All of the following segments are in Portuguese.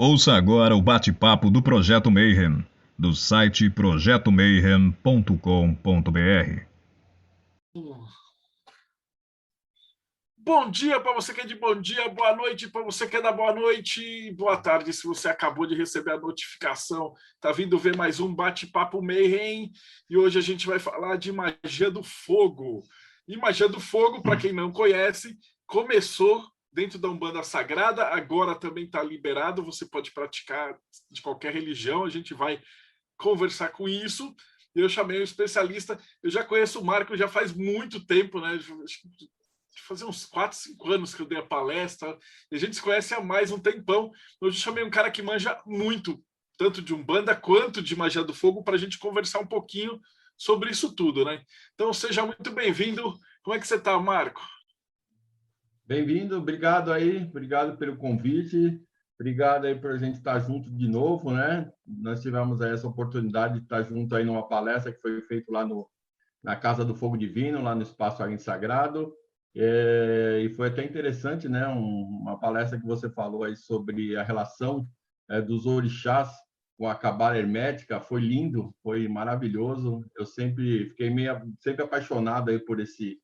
Ouça agora o bate-papo do Projeto Mayhem, do site projetomayhem.com.br. Bom dia para você que é de bom dia, boa noite para você que é da boa noite, boa tarde se você acabou de receber a notificação. Tá vindo ver mais um bate-papo Mayhem e hoje a gente vai falar de magia do fogo. E magia do fogo, para quem não conhece, começou dentro da Umbanda Sagrada, agora também está liberado, você pode praticar de qualquer religião, a gente vai conversar com isso. Eu chamei um especialista, eu já conheço o Marco já faz muito tempo, né? Fazer uns 4, 5 anos que eu dei a palestra, e a gente se conhece há mais um tempão. Hoje eu chamei um cara que manja muito, tanto de Umbanda quanto de magia do fogo, para a gente conversar um pouquinho sobre isso tudo, né? Então, seja muito bem-vindo. Como é que você está, Marco? Bem-vindo, obrigado aí, obrigado pelo convite, obrigado aí por a gente estar junto de novo, né? Nós tivemos aí essa oportunidade de estar junto aí numa palestra que foi feita lá na Casa do Fogo Divino, lá no Espaço Águia Sagrado, e foi até interessante, né? Uma palestra que você falou aí sobre a relação dos orixás com a cabala hermética, foi lindo, foi maravilhoso. Eu sempre fiquei sempre apaixonado aí por esse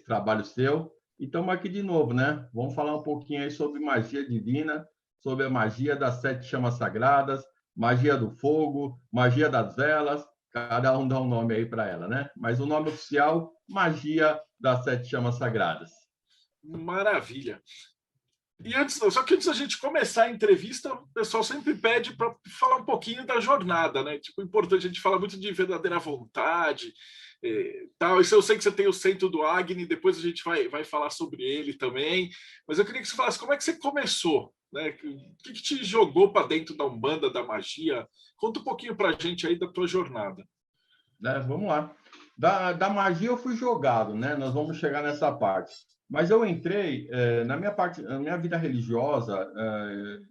trabalho seu. E estamos aqui de novo, né? Vamos falar um pouquinho aí sobre magia divina, sobre a magia das 7 chamas sagradas, magia do fogo, magia das velas, cada um dá um nome aí para ela, né? Mas o nome oficial, magia das 7 chamas sagradas. Maravilha. E só que antes da gente começar a entrevista, o pessoal sempre pede para falar um pouquinho da jornada, né? Tipo, importante, a gente fala muito de verdadeira vontade, tal. Isso eu sei que você tem o centro do Agni, depois a gente vai falar sobre ele também. Mas eu queria que você falasse como é que você começou, né? O que te jogou para dentro da Umbanda, da magia? Conta um pouquinho para a gente aí da tua jornada. Vamos lá. Da magia eu fui jogado, né? Nós vamos chegar nessa parte. Mas eu entrei na minha vida religiosa,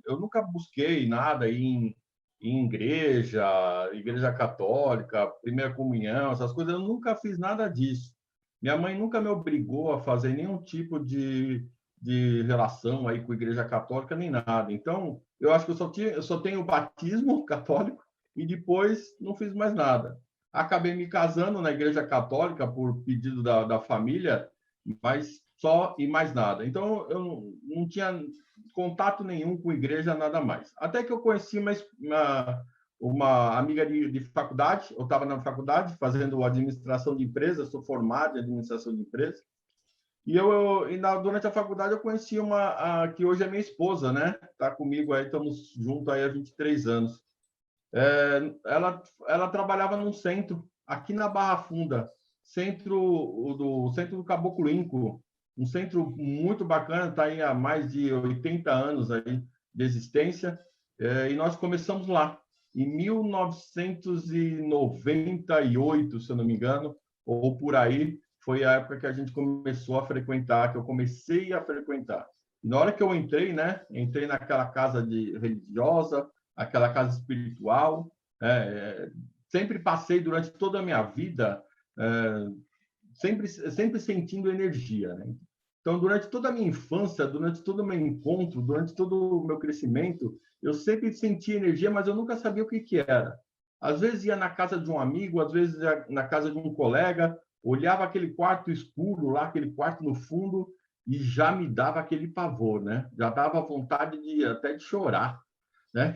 eu nunca busquei nada em igreja católica, primeira comunhão, essas coisas, eu nunca fiz nada disso. Minha mãe nunca me obrigou a fazer nenhum tipo de relação aí com a igreja católica, nem nada. Então, eu acho que eu só tenho o batismo católico e depois não fiz mais nada. Acabei me casando na igreja católica por pedido da família, mas só e mais nada. Então, eu não tinha contato nenhum com igreja, nada mais. Até que eu conheci uma amiga de faculdade, eu estava na faculdade fazendo administração de empresas, sou formado em administração de empresas, e durante a faculdade eu conheci que hoje é minha esposa, né? Está comigo aí, estamos juntos aí há 23 anos. Ela trabalhava num centro, aqui na Barra Funda, centro do Caboclo Inco, um centro muito bacana, está aí há mais de 80 anos aí de existência, e nós começamos lá, em 1998, se eu não me engano, ou por aí, foi a época que a gente começou a frequentar, que eu comecei a frequentar. E na hora que eu entrei, né, entrei naquela casa religiosa, aquela casa espiritual, sempre passei durante toda a minha vida sempre sentindo energia, né? Então, durante toda a minha infância, durante todo o meu encontro, durante todo o meu crescimento, eu sempre senti energia, mas eu nunca sabia o que era. Às vezes ia na casa de um amigo, às vezes ia na casa de um colega, olhava aquele quarto escuro lá, aquele quarto no fundo, e já me dava aquele pavor, né? Já dava vontade até de chorar, né?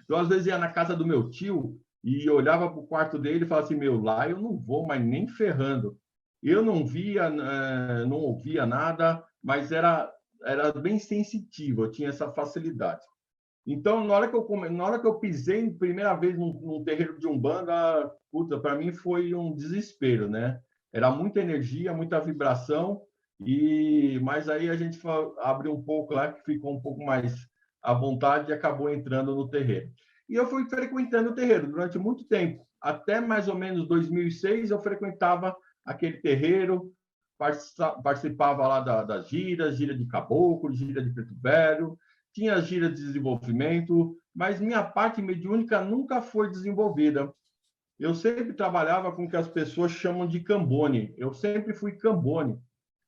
Então, às vezes ia na casa do meu tio e olhava para o quarto dele e falava assim, meu, lá eu não vou, mas nem ferrando. Eu não via, não ouvia nada, mas era bem sensitivo, eu tinha essa facilidade. Então, na hora que eu pisei primeira vez num terreiro de Umbanda, puta, para mim foi um desespero, né? Era muita energia, muita vibração, mas aí a gente abriu um pouco lá, que ficou um pouco mais à vontade e acabou entrando no terreiro. E eu fui frequentando o terreiro durante muito tempo. Até mais ou menos 2006, eu frequentava aquele terreiro, participava lá das giras, gira de caboclo, gira de preto velho, tinha as giras de desenvolvimento, mas minha parte mediúnica nunca foi desenvolvida. Eu sempre trabalhava com o que as pessoas chamam de cambone. Eu sempre fui cambone.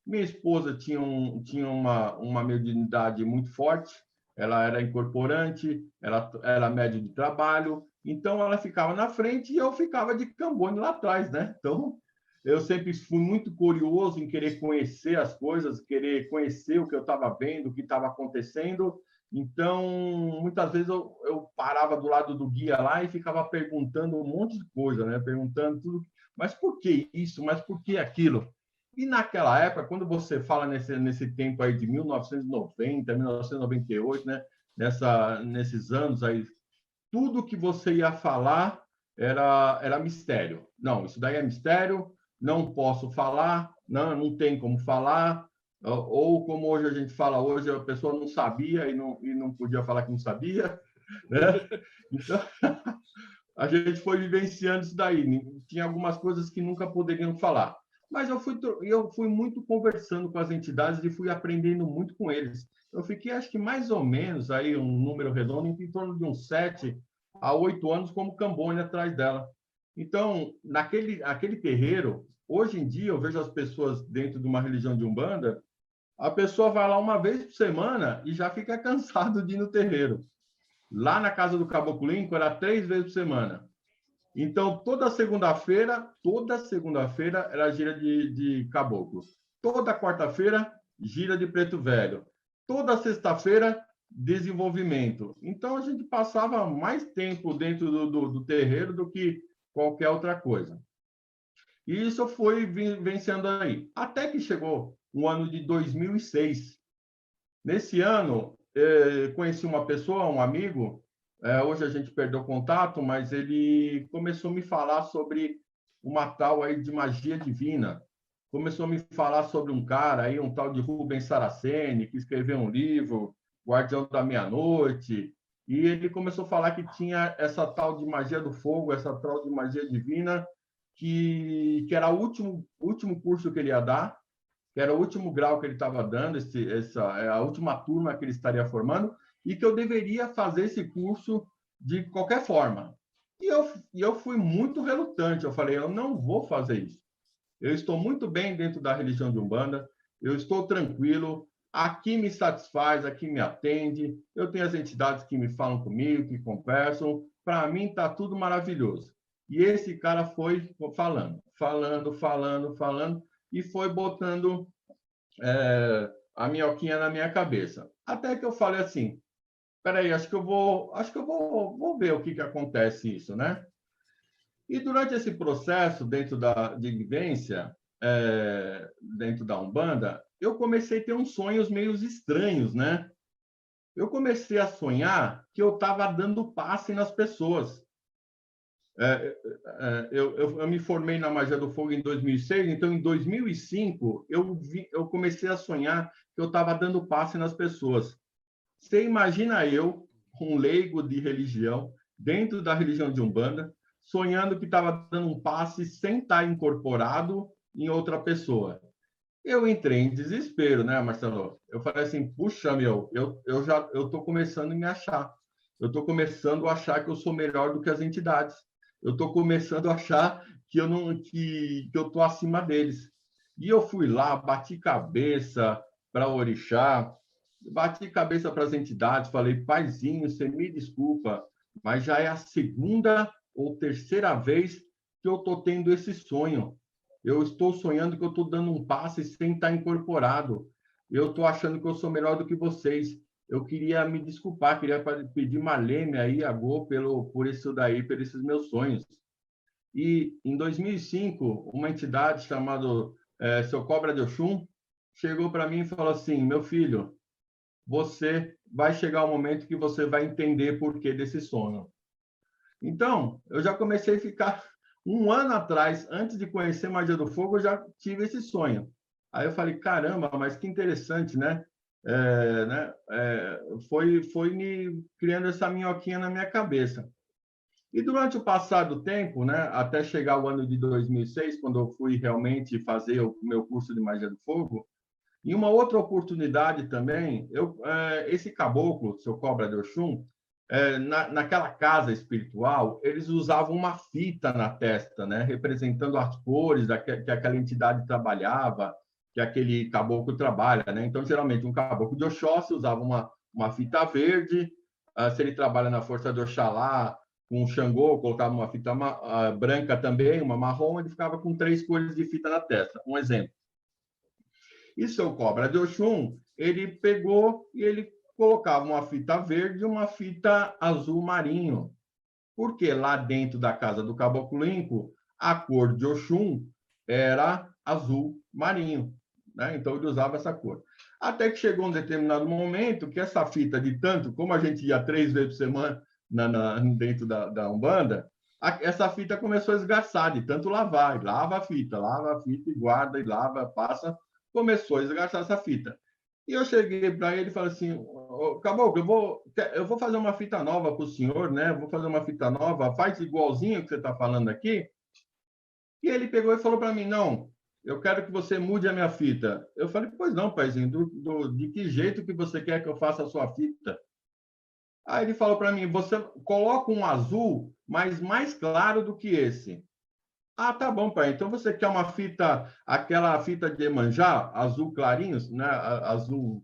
Minha esposa tinha uma mediunidade muito forte, ela era incorporante, ela era médio de trabalho, então ela ficava na frente e eu ficava de cambone lá atrás, né? Então, eu sempre fui muito curioso em querer conhecer as coisas, querer conhecer o que eu estava vendo, o que estava acontecendo. Então, muitas vezes eu parava do lado do guia lá e ficava perguntando um monte de coisa, né? Perguntando tudo, mas por que isso? Mas por que aquilo? E naquela época, quando você fala nesse tempo aí de 1990, 1998, né? Nesses anos aí, tudo que você ia falar era mistério. Não, isso daí é mistério, não posso falar, não tem como falar, ou como hoje a gente fala, hoje a pessoa não sabia e não podia falar que não sabia, né? Então, a gente foi vivenciando isso daí. Tinha algumas coisas que nunca poderiam falar. Mas eu fui muito conversando com as entidades e fui aprendendo muito com eles. Eu fiquei, acho que mais ou menos, aí um número redondo, em torno de uns 7 a 8 anos como cambone atrás dela. Então, aquele terreiro, hoje em dia, eu vejo as pessoas dentro de uma religião de Umbanda, a pessoa vai lá uma vez por semana e já fica cansado de ir no terreiro. Lá na casa do Caboclo Lincoln, era 3 vezes por semana. Então, toda segunda-feira era gira de caboclo. Toda quarta-feira, gira de preto velho. Toda sexta-feira, desenvolvimento. Então, a gente passava mais tempo dentro do terreiro do que qualquer outra coisa. E isso foi vencendo aí. Até que chegou o ano de 2006. Nesse ano, conheci uma pessoa, um amigo, hoje a gente perdeu contato, mas ele começou a me falar sobre uma tal aí de magia divina. Começou a me falar sobre um cara aí, um tal de Rubens Saraceni, que escreveu um livro, Guardião da Meia-Noite, e ele começou a falar que tinha essa tal de magia do fogo, essa tal de magia divina, que era o último curso que ele ia dar, que era o último grau que ele estava dando, a última turma que ele estaria formando, e que eu deveria fazer esse curso de qualquer forma. E eu fui muito relutante, eu falei, eu não vou fazer isso. Eu estou muito bem dentro da religião de Umbanda, eu estou tranquilo, aqui me satisfaz, aqui me atende, eu tenho as entidades que me falam comigo, que conversam, para mim está tudo maravilhoso. E esse cara foi falando, e foi botando a minhoquinha na minha cabeça. Até que eu falei assim, peraí, acho que eu vou ver o que acontece isso, né? E durante esse processo, dentro de vivência, dentro da Umbanda, eu comecei a ter uns sonhos meio estranhos, né? Eu comecei a sonhar que eu estava dando passe nas pessoas. Eu me formei na Magia do Fogo em 2006, então em 2005 eu comecei a sonhar que eu estava dando passe nas pessoas. Você imagina eu, um leigo de religião, dentro da religião de Umbanda, sonhando que estava dando um passe sem estar incorporado em outra pessoa. Eu entrei em desespero, né, Marcelo? Eu falei assim, puxa, eu estou começando a me achar. Eu estou começando a achar que eu sou melhor do que as entidades. Eu estou começando a achar que eu estou acima deles. E eu fui lá, bati cabeça para o orixá, bati cabeça para as entidades, falei, paizinho, você me desculpa, mas já é a segunda ou terceira vez que eu estou tendo esse sonho. Eu estou sonhando que eu estou dando um passe sem estar incorporado. Eu estou achando que eu sou melhor do que vocês. Eu queria me desculpar, queria pedir uma lêmea aí, a Go, por isso daí, por esses meus sonhos. E, em 2005, uma entidade chamada Seu Cobra de Oxum chegou para mim e falou assim, meu filho, você vai chegar um momento que você vai entender por que desse sono. Então, eu já comecei a ficar... Um ano atrás, antes de conhecer Magia do Fogo, eu já tive esse sonho. Aí eu falei, caramba, mas que interessante, né? Foi me criando essa minhoquinha na minha cabeça. E durante o passar do tempo, né, até chegar o ano de 2006, quando eu fui realmente fazer o meu curso de Magia do Fogo, em uma outra oportunidade também, esse caboclo, Seu Cobra de Oxum, naquela casa espiritual, eles usavam uma fita na testa, né, representando as cores que aquela entidade trabalhava, que aquele caboclo trabalha, né? Então, geralmente, um caboclo de Oxóssi usava uma fita verde. Se ele trabalha na força de Oxalá, com Xangô, colocava uma fita branca também, uma marrom, ele ficava com 3 cores de fita na testa. Um exemplo. E seu cobra de Oxum, ele pegou e ele colocava uma fita verde e uma fita azul marinho. Porque lá dentro da casa do Caboclo Limpo, a cor de Oxum era azul marinho, né? Então ele usava essa cor. Até que chegou um determinado momento que essa fita de tanto, como a gente ia 3 vezes por semana dentro da Umbanda, essa fita começou a esgarçar de tanto lavar, e lava a fita e guarda, e lava, passa, começou a esgarçar essa fita. E eu cheguei para ele e falei assim, Caboclo, eu vou fazer uma fita nova para o senhor, né? Vou fazer uma fita nova, faz igualzinho que você está falando aqui. E ele pegou e falou para mim, não, eu quero que você mude a minha fita. Eu falei, pois não, paizinho, de que jeito que você quer que eu faça a sua fita? Aí ele falou para mim, você coloca um azul, mas mais claro do que esse. Ah, tá bom, pai. Então você quer uma fita, aquela fita de Iemanjá, azul clarinho, né? Azul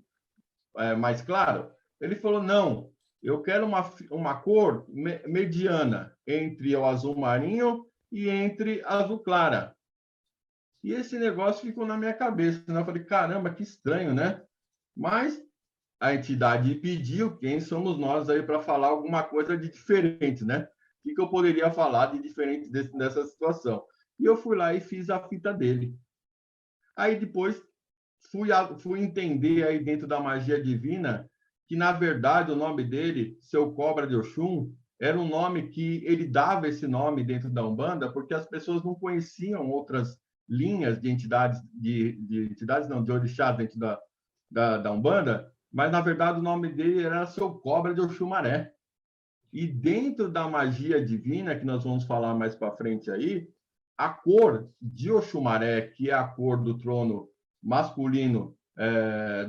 mais claro? Ele falou, não, eu quero uma cor mediana entre o azul marinho e entre azul clara. E esse negócio ficou na minha cabeça, né? Eu falei, caramba, que estranho, né? Mas a entidade pediu, quem somos nós aí para falar alguma coisa de diferente, né? O que eu poderia falar de diferente dessa situação? E eu fui lá e fiz a fita dele. Aí depois fui entender aí dentro da magia divina que, na verdade, o nome dele, Seu Cobra de Oxum, era um nome que ele dava esse nome dentro da Umbanda porque as pessoas não conheciam outras linhas de entidades, de entidades não, de orixás dentro da Umbanda, mas, na verdade, o nome dele era Seu Cobra de Oxumaré. E dentro da magia divina, que nós vamos falar mais para frente aí, a cor de Oxumaré, que é a cor do trono masculino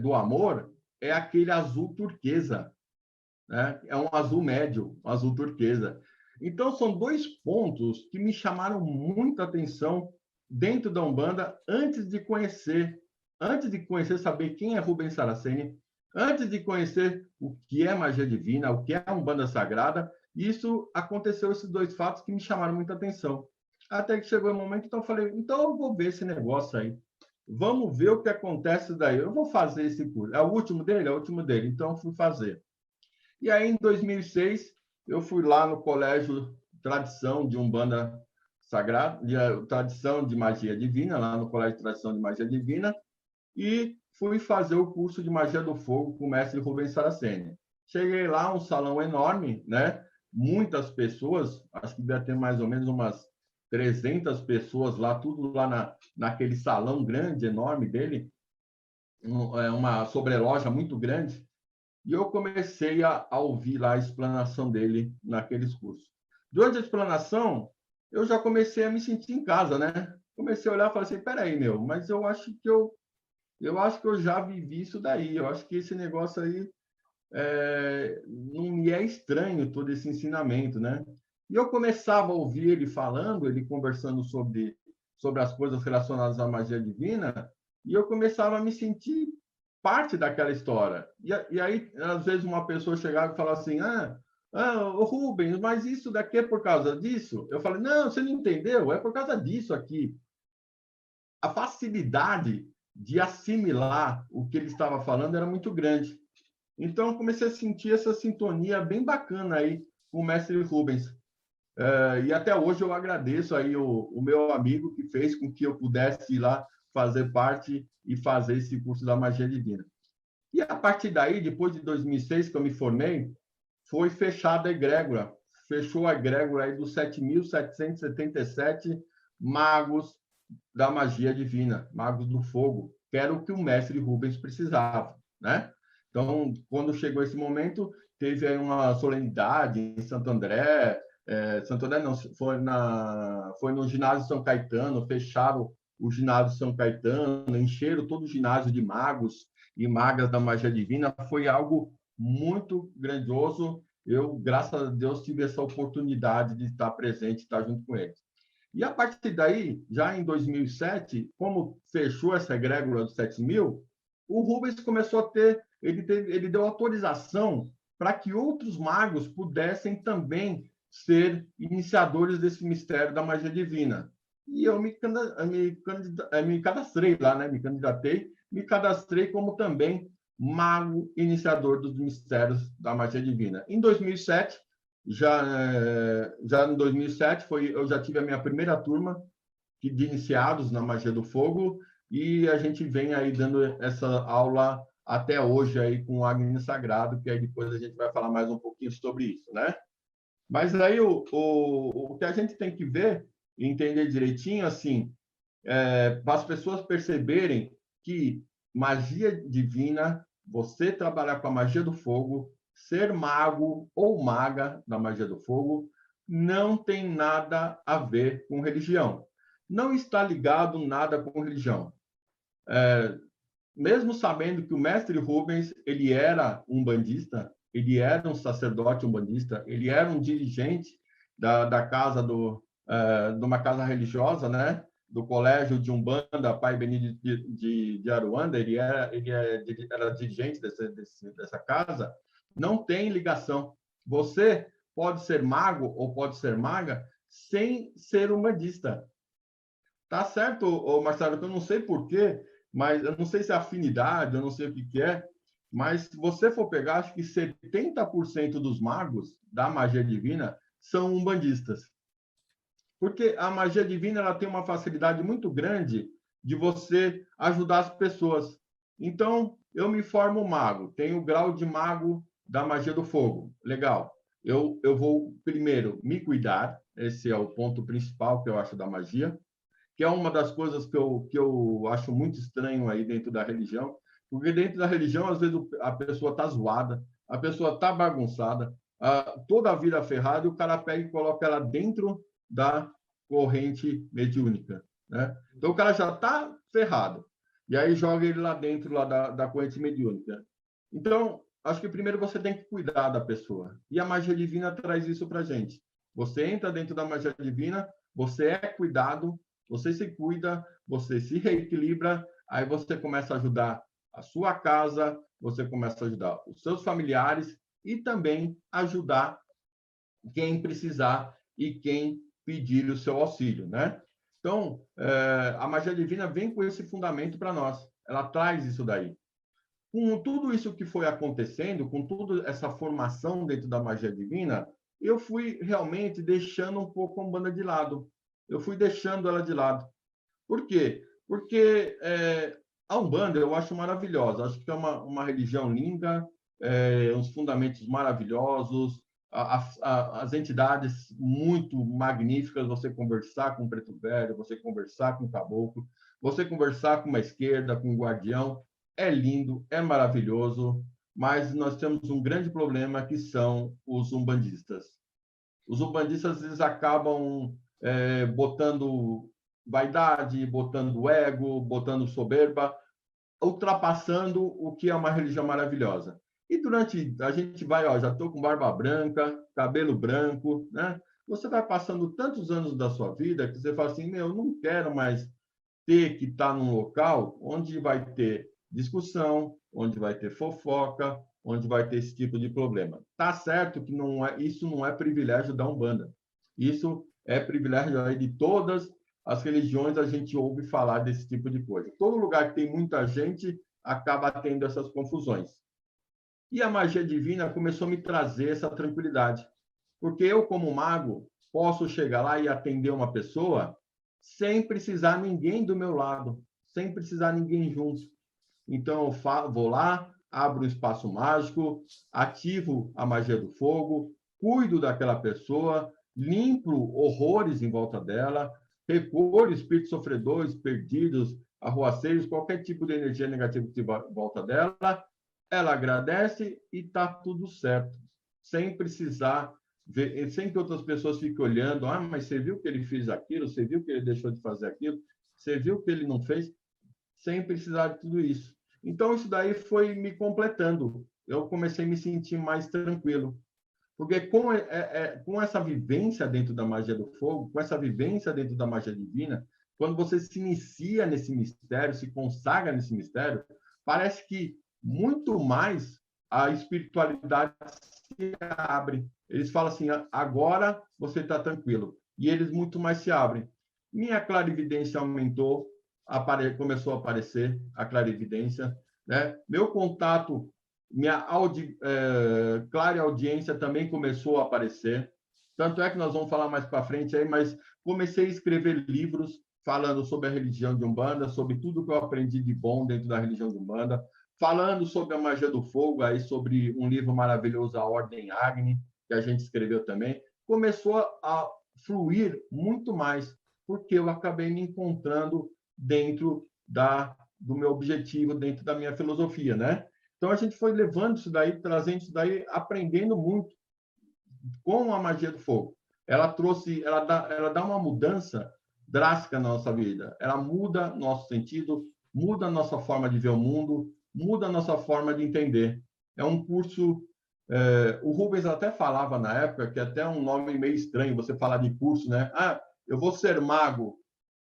do amor, é aquele azul turquesa, né? É um azul médio, um azul turquesa. Então, são 2 pontos que me chamaram muita atenção dentro da Umbanda antes de conhecer, saber quem é Rubens Saraceni, antes de conhecer o que é magia divina, o que é a Umbanda sagrada. Isso aconteceu, esses 2 fatos que me chamaram muita atenção. Até que chegou o momento, então eu falei, então eu vou ver esse negócio aí. Vamos ver o que acontece daí. Eu vou fazer esse curso. É o último dele? É o último dele. Então eu fui fazer. E aí, em 2006, eu fui lá no Colégio Tradição de Umbanda Sagrada, Tradição de Magia Divina, lá no Colégio Tradição de Magia Divina, e fui fazer o curso de Magia do Fogo com o mestre Rubens Saraceni. Cheguei lá, um salão enorme, né? Muitas pessoas, acho que deve ter mais ou menos umas 300 pessoas lá, tudo lá naquele salão grande, enorme dele, uma sobreloja muito grande. E eu comecei a ouvir lá a explanação dele naqueles cursos. Durante a explanação, eu já comecei a me sentir em casa, né? Comecei a olhar e falei assim, peraí, mas eu acho que eu já vivi isso daí. Eu acho que esse negócio aí não me é estranho, todo esse ensinamento, né? E eu começava a ouvir ele falando, ele conversando sobre as coisas relacionadas à magia divina, e eu começava a me sentir parte daquela história. E aí, às vezes, uma pessoa chegava e falava assim, ô Rubens, mas isso daqui é por causa disso? Eu falei, não, você não entendeu, é por causa disso aqui. A facilidade de assimilar o que ele estava falando era muito grande. Então, eu comecei a sentir essa sintonia bem bacana aí com o mestre Rubens. E até hoje eu agradeço aí o meu amigo que fez com que eu pudesse ir lá fazer parte e fazer esse curso da magia divina. E a partir daí, depois de 2006 que eu me formei, foi fechada a egrégora. Fechou a egrégora aí dos 7.777 magos da magia divina, magos do fogo, que era o que o mestre Rubens precisava, né? Então, quando chegou esse momento, teve aí uma solenidade em Santo André, Santo André não, foi no ginásio São Caetano, fecharam o ginásio São Caetano, encheram todo o ginásio de magos e magas da magia divina. Foi algo muito grandioso. Eu, graças a Deus, tive essa oportunidade de estar presente, estar junto com eles. E a partir daí, já em 2007, como fechou essa egrégora dos 7.000, o Rubens começou a ter, ele deu autorização para que outros magos pudessem também ser iniciadores desse mistério da magia divina. E eu me cadastrei lá, né? Me cadastrei como também mago iniciador dos mistérios da magia divina. Em 2007, já em 2007, eu já tive a minha primeira turma de iniciados na magia do fogo, e a gente vem aí dando essa aula até hoje aí com o Agni Sagrado, que aí depois a gente vai falar mais um pouquinho sobre isso, né? Mas aí o que a gente tem que ver e entender direitinho, assim, para as pessoas perceberem que magia divina, você trabalhar com a magia do fogo, ser mago ou maga da magia do fogo, não tem nada a ver com religião. Não está ligado nada com religião. Mesmo sabendo que o mestre Rubens, ele era um umbandista, ele era um sacerdote umbandista, ele era um dirigente da casa de uma casa religiosa, né? Do colégio de Umbanda, Pai Benito de Aruanda, ele era dirigente dessa casa, não tem ligação. Você pode ser mago ou pode ser maga sem ser umbandista. Tá certo, Marcelo, que eu não sei por quê, mas eu não sei se é afinidade, eu não sei o que é, mas se você for pegar, acho que 70% dos magos da magia divina são umbandistas. Porque a magia divina ela tem uma facilidade muito grande de você ajudar as pessoas. Então, eu me formo mago, tenho o grau de mago da magia do fogo. Legal. Eu vou primeiro me cuidar, esse é o ponto principal que eu acho da magia, que é uma das coisas que eu acho muito estranho aí dentro da religião, porque dentro da religião, às vezes, a pessoa está zoada, a pessoa está bagunçada, toda a vida ferrada, e o cara pega e coloca ela dentro da corrente mediúnica, né? Então, o cara já está ferrado, e aí joga ele lá dentro da corrente mediúnica. Então, acho que primeiro você tem que cuidar da pessoa, e a magia divina traz isso para a gente. Você entra dentro da magia divina, você é cuidado, você se cuida, você se reequilibra, aí você começa a ajudar a sua casa, você começa a ajudar os seus familiares e também ajudar quem precisar e quem pedir o seu auxílio, né? Então, a magia divina vem com esse fundamento para nós. Ela traz isso daí. Com tudo isso que foi acontecendo, com toda essa formação dentro da magia divina, eu fui realmente deixando um pouco a Umbanda de lado. Eu fui deixando ela de lado. Por quê? Porque a Umbanda eu acho maravilhosa. Acho que é uma religião linda, uns fundamentos maravilhosos, as entidades muito magníficas. Você conversar com o preto velho, você conversar com o caboclo, você conversar com uma esquerda, com um guardião. É lindo, é maravilhoso, mas nós temos um grande problema que são os umbandistas. Os umbandistas eles acabam botando vaidade, botando ego, botando soberba, ultrapassando o que é uma religião maravilhosa. E a gente vai, já estou com barba branca, cabelo branco, né? Você vai passando tantos anos da sua vida que você fala assim, eu não quero mais ter que estar num local onde vai ter discussão, onde vai ter fofoca, onde vai ter esse tipo de problema. Tá certo que isso não é privilégio da Umbanda. Isso é privilégio aí de todas as religiões, a gente ouve falar desse tipo de coisa. Todo lugar que tem muita gente acaba tendo essas confusões. E a magia divina começou a me trazer essa tranquilidade. Porque eu, como mago, posso chegar lá e atender uma pessoa sem precisar ninguém do meu lado, sem precisar ninguém junto. Então, eu vou lá, abro um espaço mágico, ativo a magia do fogo, cuido daquela pessoa, limpo horrores em volta dela, recolho espíritos sofredores, perdidos, arruaceiros, qualquer tipo de energia negativa que em volta dela, ela agradece e está tudo certo, sem precisar ver, sem que outras pessoas fiquem olhando, mas você viu que ele fez aquilo, você viu que ele deixou de fazer aquilo, você viu que ele não fez, sem precisar de tudo isso. Então, isso daí foi me completando. Eu comecei a me sentir mais tranquilo. Porque com essa vivência dentro da magia do fogo, com essa vivência dentro da magia divina, quando você se inicia nesse mistério, se consagra nesse mistério, parece que muito mais a espiritualidade se abre. Eles falam assim, agora você está tranquilo. E eles muito mais se abrem. Minha clarividência aumentou, começou a aparecer a clarividência, né? Meu contato, minha clareaudiência também começou a aparecer. Tanto é que nós vamos falar mais para frente aí, mas comecei a escrever livros falando sobre a religião de Umbanda, sobre tudo que eu aprendi de bom dentro da religião de Umbanda, falando sobre a magia do fogo, aí sobre um livro maravilhoso, A Ordem Agni, que a gente escreveu também. Começou a fluir muito mais, porque eu acabei me encontrando dentro do meu objetivo, dentro da minha filosofia, né? Então, a gente foi levando isso daí, trazendo isso daí, aprendendo muito com a magia do fogo. Ela dá uma mudança drástica na nossa vida. Ela muda nosso sentido, muda a nossa forma de ver o mundo, muda a nossa forma de entender. É um curso... o Rubens até falava na época, que até é um nome meio estranho, você falar de curso, né? Ah, eu vou ser mago.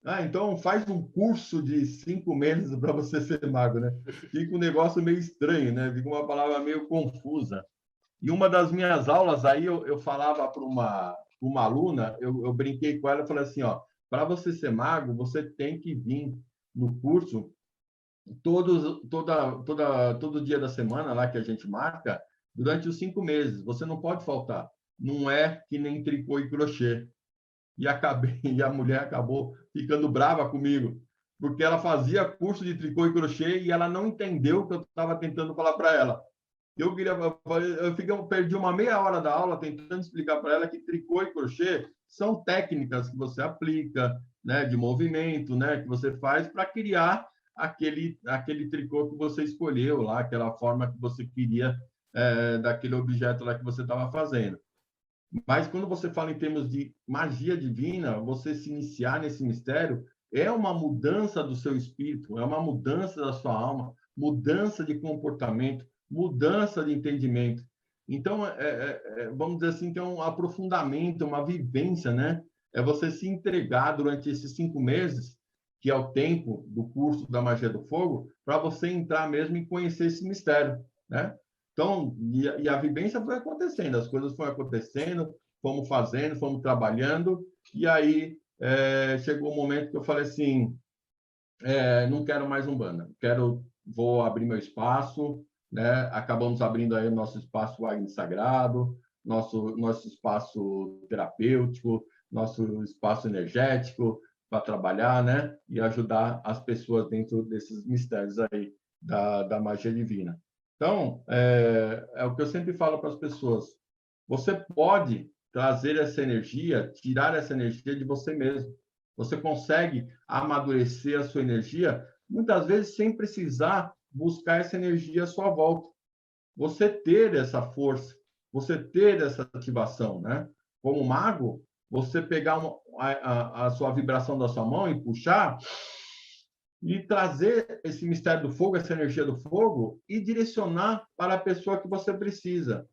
Ah, então faz um curso de 5 meses para você ser mago, né? Fica um negócio meio estranho, né? Fica uma palavra meio confusa. E uma das minhas aulas, aí eu falava para uma aluna, eu brinquei com ela e falei assim, ó, para você ser mago, você tem que vir no curso todo dia da semana lá que a gente marca, durante os 5 meses. Você não pode faltar. Não é que nem tricô e crochê. E a mulher acabou ficando brava comigo, porque ela fazia curso de tricô e crochê e ela não entendeu o que eu estava tentando falar para ela. Eu perdi uma meia hora da aula tentando explicar para ela que tricô e crochê são técnicas que você aplica, né, de movimento, né, que você faz para criar aquele tricô que você escolheu lá, aquela forma que você queria daquele objeto lá que você estava fazendo. Mas quando você fala em termos de magia divina, você se iniciar nesse mistério é uma mudança do seu espírito, é uma mudança da sua alma, mudança de comportamento, mudança de entendimento. Então, vamos dizer assim, que é um aprofundamento, uma vivência, né? É você se entregar durante esses 5 meses, que é o tempo do curso da Magia do Fogo, para você entrar mesmo e conhecer esse mistério, né? Então, e a vivência foi acontecendo, as coisas foram acontecendo, fomos fazendo, fomos trabalhando, e aí chegou um momento que eu falei assim, não quero mais Umbanda, vou abrir meu espaço, né? Acabamos abrindo aí o nosso espaço Agni Sagrado, nosso espaço terapêutico, nosso espaço energético para trabalhar, né? E ajudar as pessoas dentro desses mistérios aí da magia divina. Então, é o que eu sempre falo para as pessoas. Você pode trazer essa energia, tirar essa energia de você mesmo. Você consegue amadurecer a sua energia, muitas vezes sem precisar buscar essa energia à sua volta. Você ter essa força, você ter essa ativação, né? Como mago, você pegar a sua vibração da sua mão e puxar e trazer esse mistério do fogo, essa energia do fogo e direcionar para a pessoa que você precisa.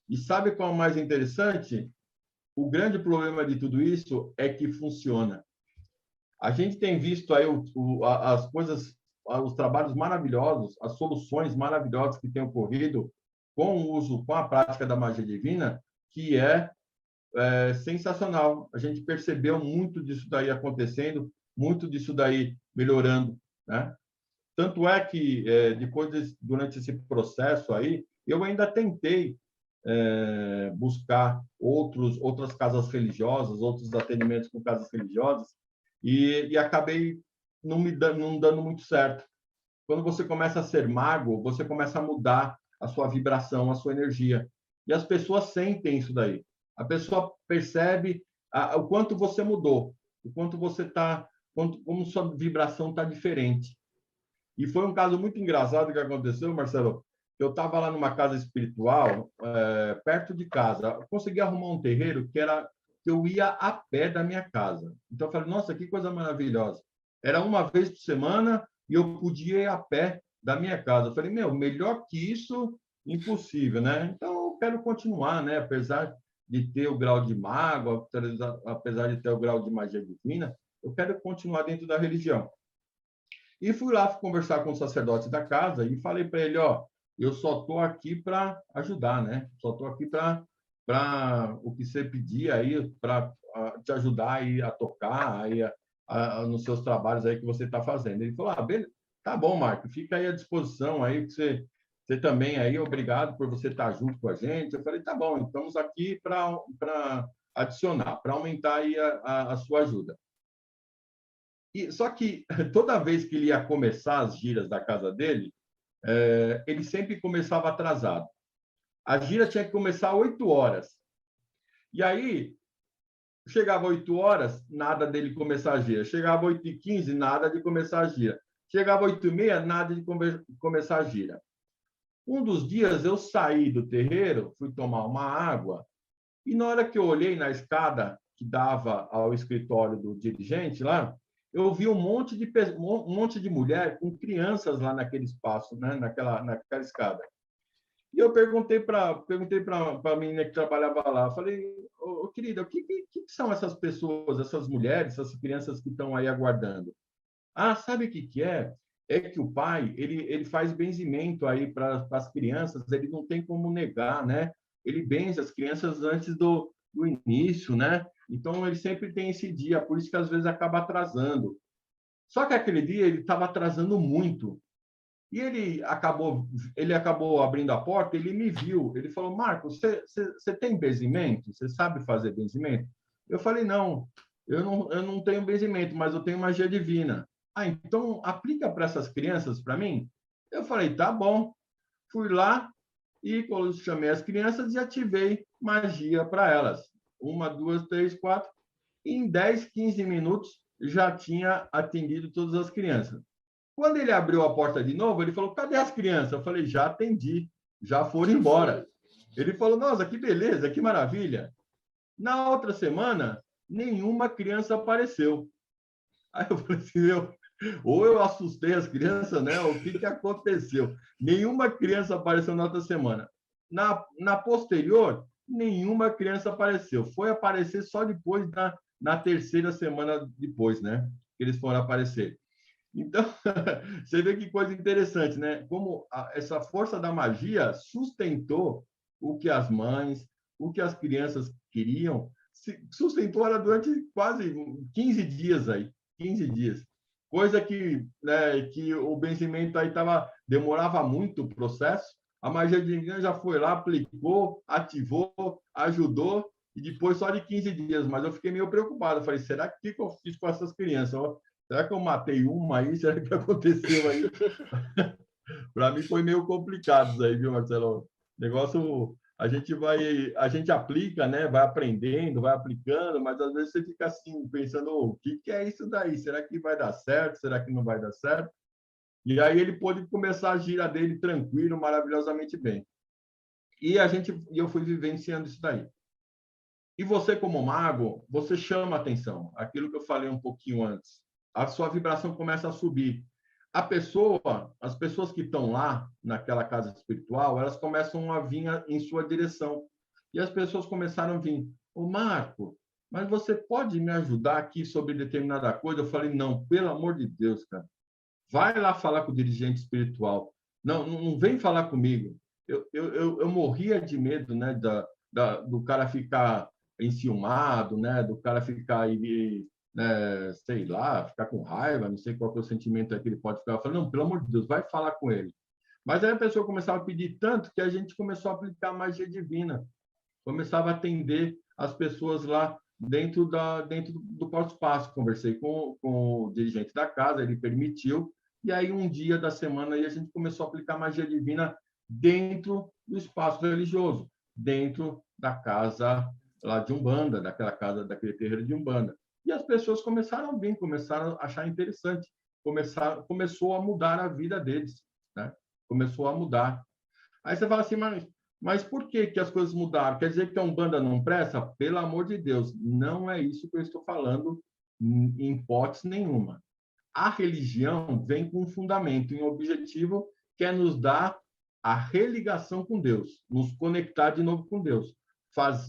E sabe qual é o mais interessante? O grande problema de tudo isso é que funciona. A gente tem visto aí as coisas, os trabalhos maravilhosos, as soluções maravilhosas que têm ocorrido com o uso, com a prática da magia divina, que é sensacional. A gente percebeu muito disso daí acontecendo, muito disso daí melhorando, né? Tanto é que durante esse processo aí, eu ainda tentei buscar outras casas religiosas, outros atendimentos com casas religiosas, e acabei não dando muito certo. Quando você começa a ser mago, você começa a mudar a sua vibração, a sua energia. E as pessoas sentem isso daí. A pessoa percebe o quanto você mudou, o quanto você está, como sua vibração está diferente. E foi um caso muito engraçado que aconteceu, Marcelo. Eu estava lá numa casa espiritual, perto de casa. Eu consegui arrumar um terreiro que eu ia a pé da minha casa. Então eu falei, nossa, que coisa maravilhosa. Era uma vez por semana e eu podia ir a pé da minha casa. Eu falei, melhor que isso, impossível, né? Então eu quero continuar, né? Apesar de ter o grau de mago, apesar de ter o grau de magia divina, eu quero continuar dentro da religião. E fui lá conversar com o sacerdote da casa e falei para ele, ó, eu só estou aqui para ajudar, né? Só estou aqui para o que você pedir aí, para te ajudar aí a tocar aí nos seus trabalhos aí que você está fazendo. Ele falou, beleza, tá bom, Marco, fica aí à disposição aí, que você também aí, obrigado por você estar junto com a gente. Eu falei, tá bom, estamos aqui para adicionar, para aumentar aí a sua ajuda. Só que toda vez que ele ia começar as giras da casa dele, ele sempre começava atrasado. A gira tinha que começar às 8 horas. E aí, chegava às 8 horas, nada dele começar a gira. Chegava às 8h15, nada de começar a gira. Chegava às 8h30, nada de começar a gira. Um dos dias eu saí do terreiro, fui tomar uma água, e na hora que eu olhei na escada que dava ao escritório do dirigente lá, eu vi um monte de mulher com crianças lá naquele espaço, né? naquela escada. E eu perguntei para a menina que trabalhava lá, eu falei, querida, o que são essas pessoas, essas mulheres, essas crianças que estão aí aguardando? Ah, sabe o que é? É que o pai, ele faz benzimento aí para as crianças, ele não tem como negar, né? Ele benze as crianças antes do início, né? Então, ele sempre tem esse dia, por isso que às vezes acaba atrasando. Só que aquele dia ele estava atrasando muito. E ele acabou abrindo a porta, ele me viu, ele falou, Marcos, você tem benzimento? Você sabe fazer benzimento? Eu falei, não, eu não tenho benzimento, mas eu tenho magia divina. Ah, então aplica para essas crianças para mim? Eu falei, tá bom. Fui lá e chamei as crianças e ativei magia para elas. 1, 2, 3, 4. E em 10, 15 minutos já tinha atendido todas as crianças. Quando ele abriu a porta de novo, ele falou, cadê as crianças? Eu falei, já atendi, já foram embora. Ele falou, nossa, que beleza, que maravilha. Na outra semana, nenhuma criança apareceu. Aí eu falei assim, ou eu assustei as crianças, né? O que aconteceu? Nenhuma criança apareceu na outra semana. Na posterior, nenhuma criança apareceu. Foi aparecer só depois, na terceira semana depois, né? Que eles foram aparecer. Então, você vê que coisa interessante, né? Como essa força da magia sustentou o que as mães, o que as crianças queriam, sustentou ela durante quase 15 dias aí, 15 dias. Coisa que, né, que o benzimento aí demorava muito o processo, a magia divina já foi lá, aplicou, ativou, ajudou, e depois só de 15 dias. Mas eu fiquei meio preocupado, eu falei, será que eu fiz com essas crianças? Será que eu matei uma aí? Será que aconteceu aí? Para mim foi meio complicado isso aí, viu, Marcelo? O negócio, a gente aplica, né? Vai aprendendo, vai aplicando, mas às vezes você fica assim, pensando, o que é isso daí? Será que vai dar certo? Será que não vai dar certo? E aí ele pôde começar a gira dele tranquilo, maravilhosamente bem. E eu fui vivenciando isso daí. E você, como mago, você chama atenção. Aquilo que eu falei um pouquinho antes. A sua vibração começa a subir. As pessoas que estão lá, naquela casa espiritual, elas começam a vir em sua direção. E as pessoas começaram a vir. Ô, Marco, mas você pode me ajudar aqui sobre determinada coisa? Eu falei, não, pelo amor de Deus, cara. Vai lá falar com o dirigente espiritual. Não vem falar comigo. Eu morria de medo, né, do cara ficar enciumado, né, do cara ficar aí, né, sei lá, ficar com raiva, não sei qual é o sentimento que ele pode ficar. Eu falei, não, pelo amor de Deus, vai falar com ele. Mas aí a pessoa começava a pedir tanto que a gente começou a aplicar magia divina. Começava a atender as pessoas lá dentro do próprio espaço. Conversei com o dirigente da casa, ele permitiu. E aí, um dia da semana, aí a gente começou a aplicar magia divina dentro do espaço religioso, dentro da casa lá de Umbanda, daquela casa, daquele terreiro de Umbanda. E as pessoas começaram a vir, começaram a achar interessante, começou a mudar a vida deles, né? Começou a mudar. Aí você fala assim, mas por que as coisas mudaram? Quer dizer que a Umbanda não presta? Pelo amor de Deus, não é isso que eu estou falando em hipótese nenhuma. A religião vem com um fundamento e um objetivo que é nos dar a religação com Deus, nos conectar de novo com Deus,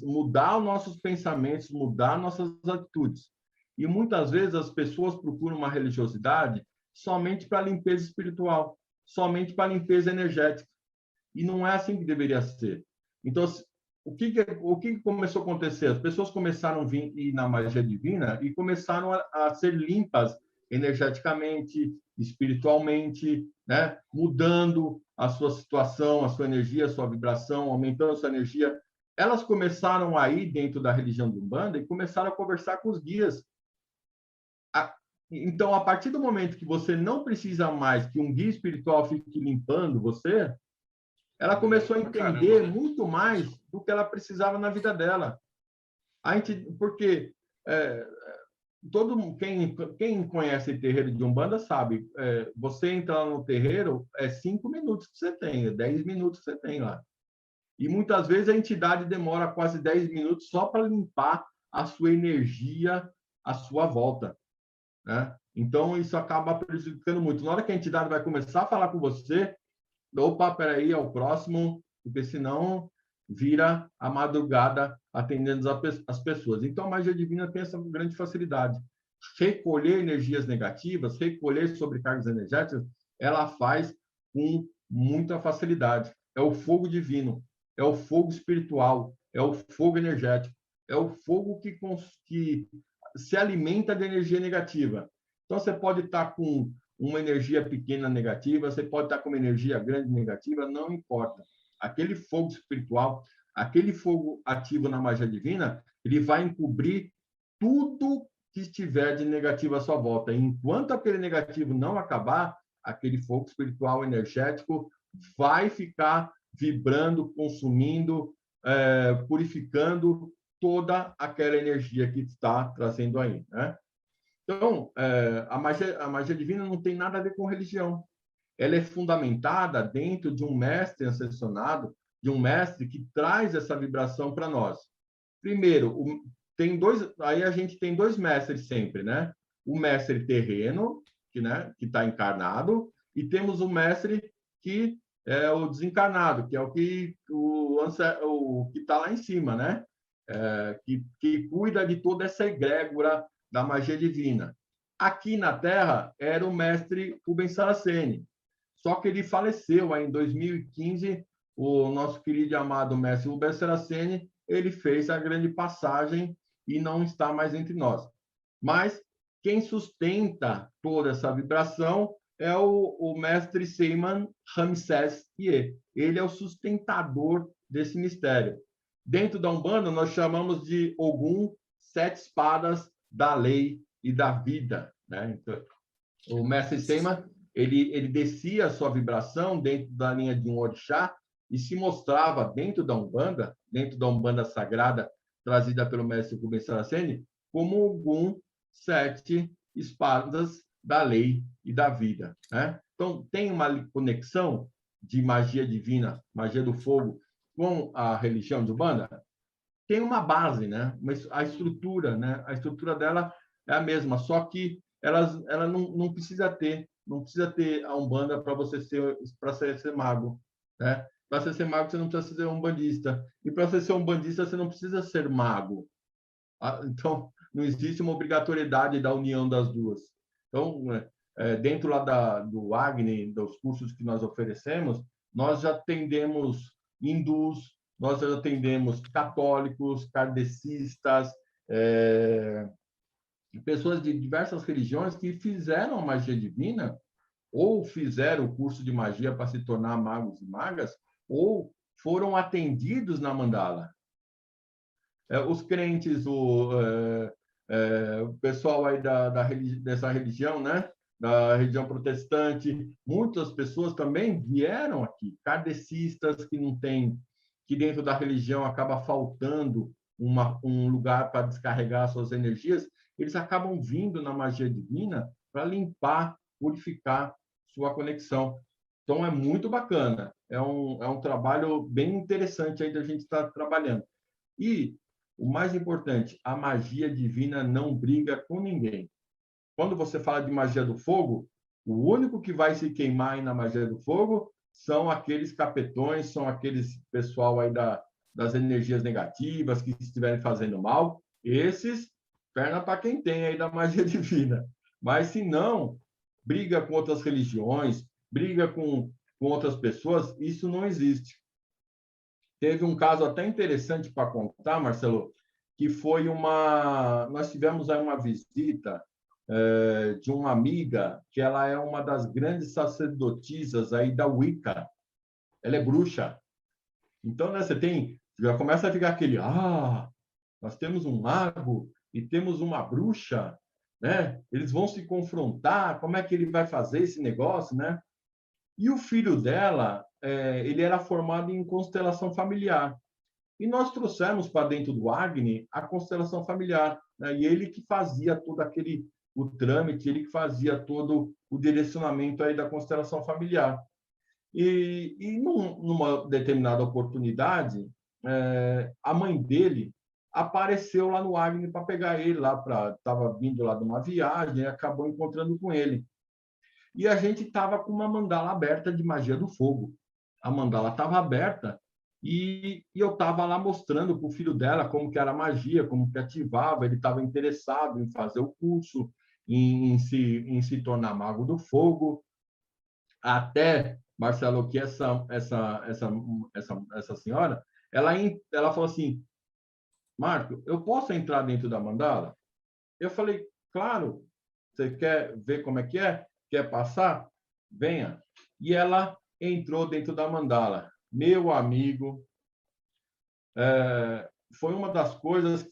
mudar os nossos pensamentos, mudar nossas atitudes. E muitas vezes as pessoas procuram uma religiosidade somente para limpeza espiritual, somente para limpeza energética. E não é assim que deveria ser. Então, o que começou a acontecer? As pessoas começaram a ir na magia divina e começaram a ser limpas energeticamente, espiritualmente, né? Mudando a sua situação, a sua energia, a sua vibração, aumentando a sua energia. Elas começaram a ir dentro da religião do Umbanda e começaram a conversar com os guias. Então, a partir do momento que você não precisa mais que um guia espiritual fique limpando você, ela começou a entender muito mais do que ela precisava na vida dela. Porque quem conhece terreiro de Umbanda sabe, você entra lá no terreiro, 5 minutos que você tem, 10 minutos que você tem lá. E muitas vezes a entidade demora quase 10 minutos só para limpar a sua energia à sua volta, né? Então, isso acaba prejudicando muito. Na hora que a entidade vai começar a falar com você, opa, peraí, é o próximo, porque senão vira a madrugada atendendo as pessoas. Então, a magia divina tem essa grande facilidade. Recolher energias negativas, recolher sobrecargas energéticas, ela faz com muita facilidade. É o fogo divino, é o fogo espiritual, é o fogo energético, é o fogo que se alimenta de energia negativa. Então, você pode estar com uma energia pequena negativa, você pode estar com uma energia grande negativa, não importa. Aquele fogo espiritual, aquele fogo ativo na magia divina, ele vai encobrir tudo que estiver de negativo à sua volta. Enquanto aquele negativo não acabar, aquele fogo espiritual energético vai ficar vibrando, consumindo, purificando toda aquela energia que está trazendo aí, né? Então, a magia divina não tem nada a ver com religião. Ela é fundamentada dentro de um mestre ascensionado, de um mestre que traz essa vibração para nós. Primeiro, aí a gente tem dois mestres sempre, né? O mestre terreno, que está encarnado, e temos o mestre que é o desencarnado, que é o que está lá em cima, né? Que cuida de toda essa egrégora da magia divina. Aqui na Terra era o mestre Rubens Saraceni, só que ele faleceu aí em 2015. O nosso querido e amado mestre Rubens Saraceni, ele fez a grande passagem e não está mais entre nós. Mas quem sustenta toda essa vibração é o mestre Seyman Ramsés Ie. Ele é o sustentador desse mistério. Dentro da Umbanda, nós chamamos de Ogum, 7 espadas da lei e da vida, né? Então, o mestre Seyman, ele descia a sua vibração dentro da linha de um orixá e se mostrava dentro da Umbanda sagrada, trazida pelo mestre Rubens Saraceni, como Ogum, 7 espadas da lei e da vida, né? Então, tem uma conexão de magia divina, magia do fogo, com a religião de Umbanda? Tem uma base, né? Mas a estrutura, né? A estrutura dela é a mesma, só que ela não precisa ter a Umbanda para você ser mago, né? Para você ser mago, você não precisa ser umbandista. E para você ser umbandista, você não precisa ser mago. Então, não existe uma obrigatoriedade da união das duas. Então, dentro lá do Agni, dos cursos que nós oferecemos, nós já atendemos hindus, nós já atendemos católicos, kardecistas, pessoas de diversas religiões que fizeram a magia divina ou fizeram o curso de magia para se tornar magos e magas, ou foram atendidos na mandala. Os crentes, o pessoal aí dessa religião, né? Da religião protestante, muitas pessoas também vieram aqui, kardecistas que dentro da religião acaba faltando um lugar para descarregar suas energias, eles acabam vindo na magia divina para limpar, purificar sua conexão. Então, é muito bacana. É um trabalho bem interessante aí da gente estar trabalhando. E, o mais importante, a magia divina não briga com ninguém. Quando você fala de magia do fogo, o único que vai se queimar aí na magia do fogo são aqueles capetões, são aqueles pessoal aí das energias negativas que estiverem fazendo mal. Esses, perna para quem tem aí da magia divina. Mas, se não, briga com outras religiões, briga com outras pessoas, isso não existe. Teve um caso até interessante para contar, Marcelo, que foi nós tivemos aí uma visita de uma amiga, que ela é uma das grandes sacerdotisas aí da Wicca. Ela é bruxa. Então, né, já começa a ficar aquele, nós temos um mago e temos uma bruxa, né? Eles vão se confrontar, como é que ele vai fazer esse negócio, né? E o filho dela, ele era formado em constelação familiar. E nós trouxemos para dentro do Agni a constelação familiar, né? E ele que fazia todo o trâmite, ele que fazia todo o direcionamento aí da constelação familiar. E numa determinada oportunidade, a mãe dele apareceu lá no Agni para pegar ele estava vindo lá de uma viagem e acabou encontrando com ele. E a gente estava com uma mandala aberta de magia do fogo. A mandala estava aberta e eu estava lá mostrando para o filho dela como que era a magia, como que ativava. Ele estava interessado em fazer o curso, em se tornar mago do fogo. Até, Marcelo, que essa senhora, ela falou assim, Marco, eu posso entrar dentro da mandala? Eu falei, claro. Você quer ver como é que é? Quer passar? Venha. E ela entrou dentro da mandala. Meu amigo, foi uma das coisas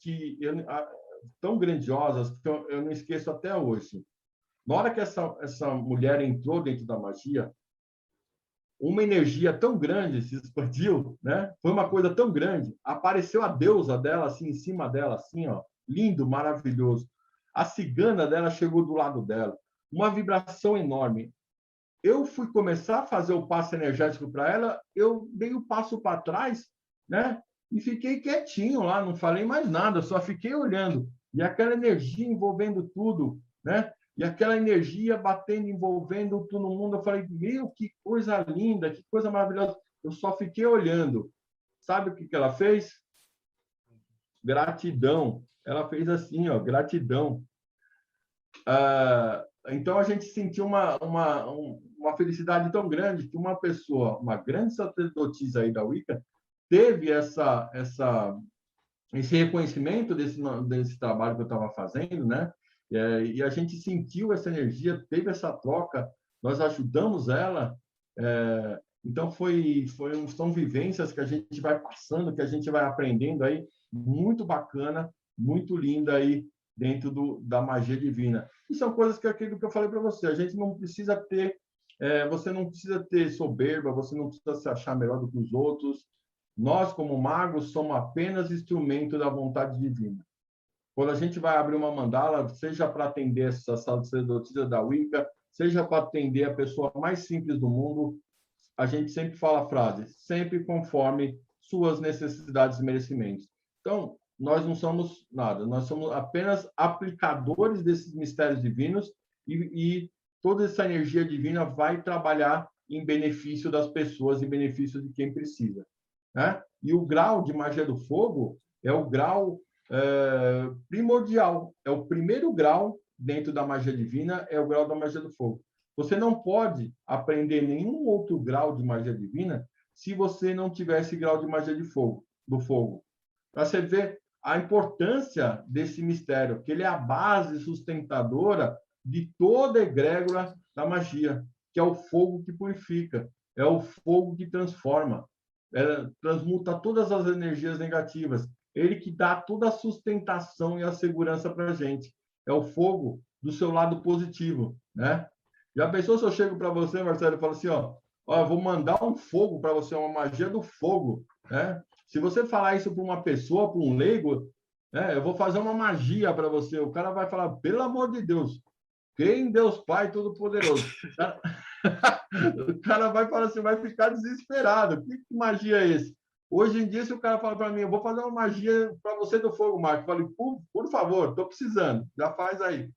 tão grandiosas que eu não esqueço até hoje. Na hora que essa mulher entrou dentro da magia, uma energia tão grande se expandiu, né? Foi uma coisa tão grande. Apareceu a deusa dela assim em cima dela, assim, ó, lindo, maravilhoso. A cigana dela chegou do lado dela. Uma vibração enorme. Eu fui começar a fazer o passo energético para ela, eu dei o passo para trás, né? E fiquei quietinho lá, não falei mais nada, só fiquei olhando. E aquela energia envolvendo tudo, né? E aquela energia batendo, envolvendo todo mundo. Eu falei, meu, que coisa linda, que coisa maravilhosa. Eu só fiquei olhando. Sabe o que ela fez? Gratidão. Ela fez assim, ó, gratidão. Então, a gente sentiu uma felicidade tão grande que uma pessoa, uma grande sacerdotisa aí da Wicca, teve esse reconhecimento desse trabalho que eu estava fazendo, né? E a gente sentiu essa energia, teve essa troca, nós ajudamos ela. Então, são vivências que a gente vai passando, que a gente vai aprendendo aí, muito bacana, muito linda aí, dentro da magia divina. E são coisas que aquilo que eu falei para você, a gente não precisa ter, você não precisa ter soberba, você não precisa se achar melhor do que os outros. Nós, como magos, somos apenas instrumento da vontade divina. Quando a gente vai abrir uma mandala, seja para atender essa sacerdotisa da Wicca, seja para atender a pessoa mais simples do mundo, a gente sempre fala a frase, sempre conforme suas necessidades e merecimentos. Então, nós não somos nada, nós somos apenas aplicadores desses mistérios divinos e toda essa energia divina vai trabalhar em benefício das pessoas, em benefício de quem precisa, né? E o grau de magia do fogo é o grau primordial, é o primeiro grau dentro da magia divina, é o grau da magia do fogo. Você não pode aprender nenhum outro grau de magia divina se você não tiver esse grau de magia do fogo. Para você ver a importância desse mistério, que ele é a base sustentadora de toda a egrégora da magia, que é o fogo que purifica, é o fogo que transforma, transmuta todas as energias negativas, ele que dá toda a sustentação e a segurança para a gente. É o fogo do seu lado positivo, né? Já pensou se eu chego para você, Marcelo, e falo assim, ó, eu vou mandar um fogo para você, uma magia do fogo, né? Se você falar isso para uma pessoa, para um leigo, né, eu vou fazer uma magia para você. O cara vai falar, pelo amor de Deus, quem Deus Pai Todo-Poderoso? O cara vai falar assim, vai ficar desesperado. Que magia é esse? Hoje em dia, se o cara fala para mim, eu vou fazer uma magia para você do fogo, Marco, eu falei, por favor, estou precisando, já faz aí.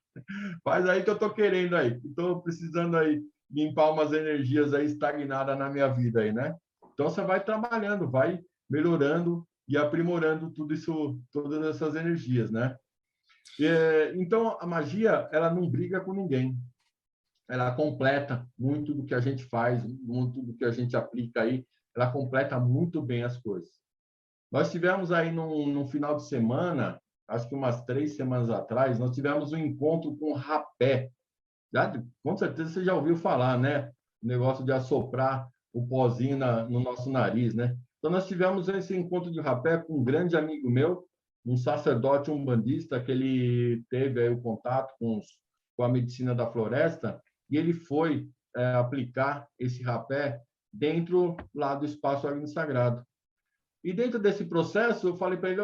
Faz aí que eu estou querendo aí. Estou precisando aí limpar umas energias aí estagnadas na minha vida aí, né? Então, você vai trabalhando, vai melhorando e aprimorando tudo isso, todas essas energias, né? Então, a magia, ela não briga com ninguém. ela completa muito do que a gente faz, muito do que a gente aplica aí, ela completa muito bem as coisas. Nós tivemos aí no final de semana, acho que umas 3 semanas atrás, nós tivemos um encontro com o rapé. Com certeza você já ouviu falar, né? O negócio de assoprar o pozinho no nosso nariz, né? Então, nós tivemos esse encontro de rapé com um grande amigo meu, um sacerdote umbandista, que ele teve aí o contato com a medicina da floresta, e ele foi aplicar esse rapé dentro lá do espaço Agni Sagrado. E dentro desse processo, eu falei para ele,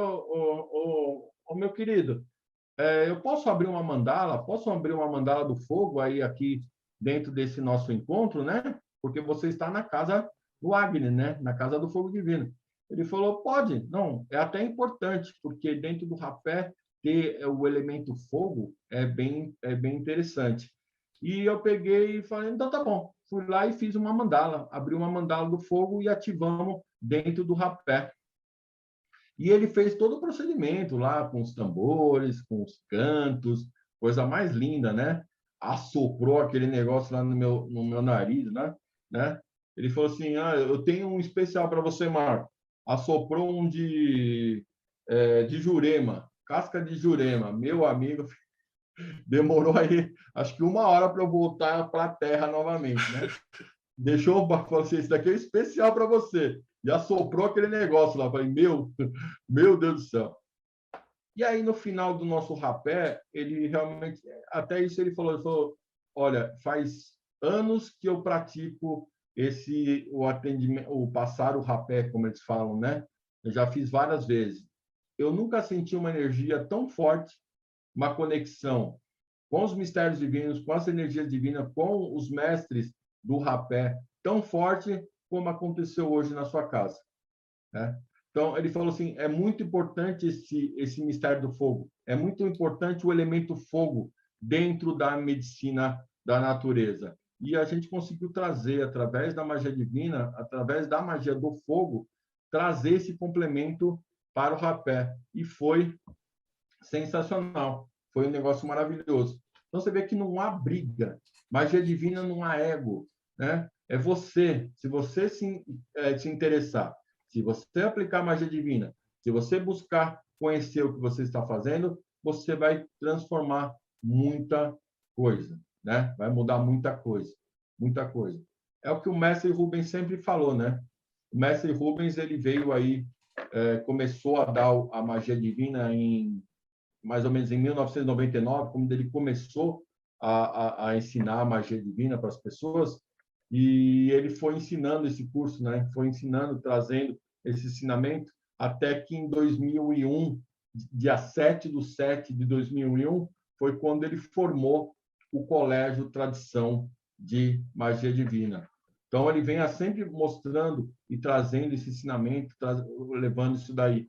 meu querido, eu posso abrir uma mandala? Posso abrir uma mandala do fogo aí aqui dentro desse nosso encontro, né? Porque você está na casa do Agni, né? Na casa do fogo divino. Ele falou, pode. Não, é até importante, porque dentro do rapé ter o elemento fogo é bem interessante. E eu peguei e falei, então tá bom. Fui lá e fiz uma mandala, abri uma mandala do fogo e ativamos dentro do rapé. E ele fez todo o procedimento lá, com os tambores, com os cantos, coisa mais linda, né? Assoprou aquele negócio lá no meu nariz, né? Ele falou assim, eu tenho um especial para você, Marco. Assoprou um de jurema, casca de jurema. Meu amigo, demorou aí, acho que 1 hora para eu voltar para a terra novamente, né? Deixou, falou assim, isso daqui é especial para você. E assoprou aquele negócio lá. Falei, meu Deus do céu. E aí, no final do nosso rapé, ele realmente, até isso ele falou, olha, faz anos que eu pratico o atendimento, o passar o rapé, como eles falam, né? Eu já fiz várias vezes. Eu nunca senti uma energia tão forte, uma conexão com os mistérios divinos, com as energias divinas, com os mestres do rapé, tão forte como aconteceu hoje na sua casa, né? Então, ele falou assim, é muito importante esse mistério do fogo, é muito importante o elemento fogo dentro da medicina da natureza. E a gente conseguiu trazer, através da magia divina, através da magia do fogo, trazer esse complemento para o rapé. E foi sensacional, foi um negócio maravilhoso. Então, você vê que não há briga, magia divina não há ego, né? É você, se você se interessar, se você aplicar magia divina, se você buscar conhecer o que você está fazendo, você vai transformar muita coisa, né? Vai mudar muita coisa, muita coisa. É o que o mestre Rubens sempre falou, né? O mestre Rubens, ele veio aí, começou a dar a magia divina mais ou menos em 1999, quando ele começou a ensinar a magia divina para as pessoas, e ele foi ensinando esse curso, né? Foi ensinando, trazendo esse ensinamento, até que em 2001, dia 7/7/2001, foi quando ele formou o Colégio Tradição de Magia Divina. Então, ele vem sempre mostrando e trazendo esse ensinamento, levando isso daí.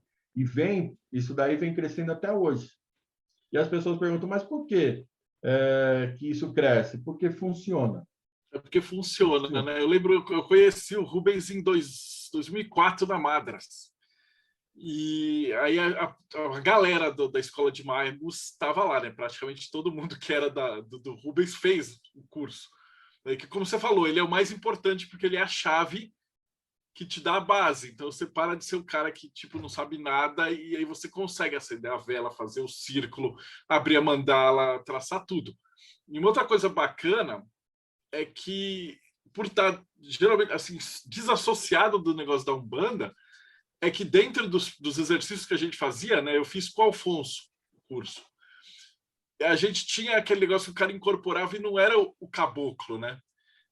Isso daí vem crescendo até hoje. E as pessoas perguntam, mas por que que isso cresce? Porque funciona. É porque funciona, né? Eu lembro que eu conheci o Rubens em 2004 na Madras. E aí a galera da escola de Magus estava lá, né? Praticamente todo mundo que era do Rubens fez o curso. Que, como você falou, ele é o mais importante porque ele é a chave que te dá a base. Então você para de ser o cara que tipo não sabe nada e aí você consegue acender a vela, fazer o círculo, abrir a mandala, traçar tudo. E uma outra coisa bacana é que, por estar geralmente assim desassociado do negócio da Umbanda, é que dentro dos exercícios que a gente fazia, né, eu fiz com o Alfonso o curso, a gente tinha aquele negócio que o cara incorporava e não era o caboclo, né?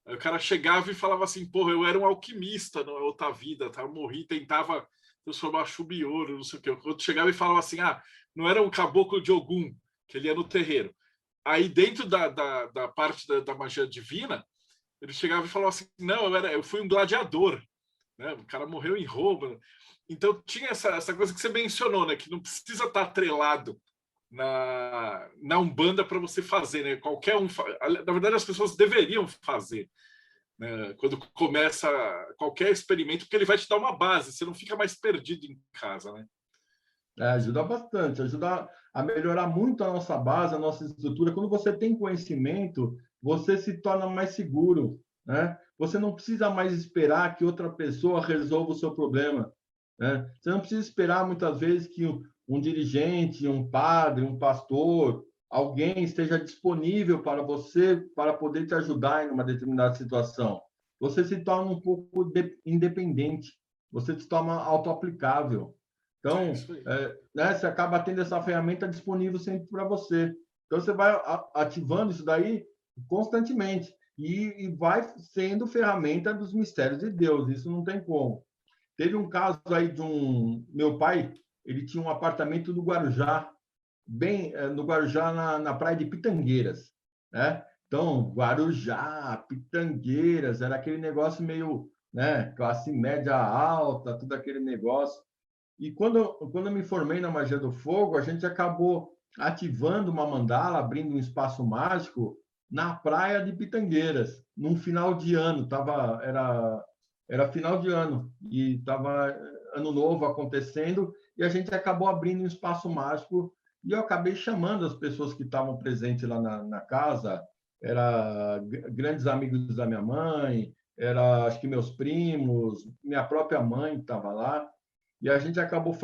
Aí o cara chegava e falava assim, porra, eu era um alquimista na outra vida, tá? Eu morri, tentava transformar chumbo em ouro, não sei o quê. O outro chegava e falava assim, não era um caboclo de Ogum, que ele ia no terreiro. Aí dentro da parte da magia divina, ele chegava e falava assim, não, eu fui um gladiador, né? O cara morreu em Roma. Então tinha essa coisa que você mencionou, né? Que não precisa estar atrelado na Umbanda para você fazer, né? Qualquer um, na verdade, as pessoas deveriam fazer, né? Quando começa qualquer experimento, porque ele vai te dar uma base, você não fica mais perdido em casa, né? Ajuda bastante, ajuda a melhorar muito a nossa base, a nossa estrutura. Quando você tem conhecimento, você se torna mais seguro, né? Você não precisa mais esperar que outra pessoa resolva o seu problema, né? Você não precisa esperar, muitas vezes, que um dirigente, um padre, um pastor, alguém esteja disponível para você, para poder te ajudar em uma determinada situação. Você se torna um pouco independente, você se torna autoaplicável. Então, né, você acaba tendo essa ferramenta disponível sempre para você. Então, você vai ativando isso daí constantemente e vai sendo ferramenta dos mistérios de Deus. Isso não tem como. Teve um caso aí de meu pai, ele tinha um apartamento no Guarujá, bem no Guarujá, na praia de Pitangueiras, né? Então, Guarujá, Pitangueiras, era aquele negócio meio, né, classe média alta, tudo aquele negócio. E quando eu me formei na Magia do Fogo, a gente acabou ativando uma mandala, abrindo um espaço mágico na praia de Pitangueiras, num final de ano. Era final de ano e estava ano novo acontecendo e a gente acabou abrindo um espaço mágico e eu acabei chamando as pessoas que estavam presentes lá na casa, grandes amigos da minha mãe, acho que meus primos, minha própria mãe estava lá, e a gente acabou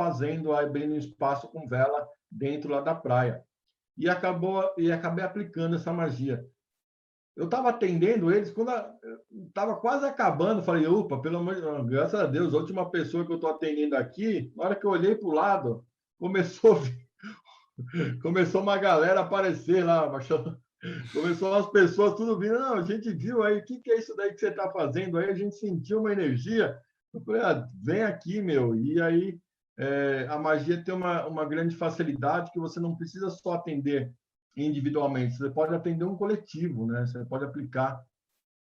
abrindo um espaço com vela dentro lá da praia. E acabei aplicando essa magia. Eu estava atendendo eles, quando estava quase acabando, falei, opa, pelo amor de Deus, graças a Deus, a última pessoa que eu estou atendendo aqui, na hora que eu olhei para o lado, começou uma galera a aparecer lá, começou as pessoas tudo vindo, não, a gente viu aí, o que é isso daí que você está fazendo aí? A gente sentiu uma energia. Eu falei, vem aqui, meu. E aí a magia tem uma grande facilidade que você não precisa só atender individualmente, você pode atender um coletivo, né? Você pode aplicar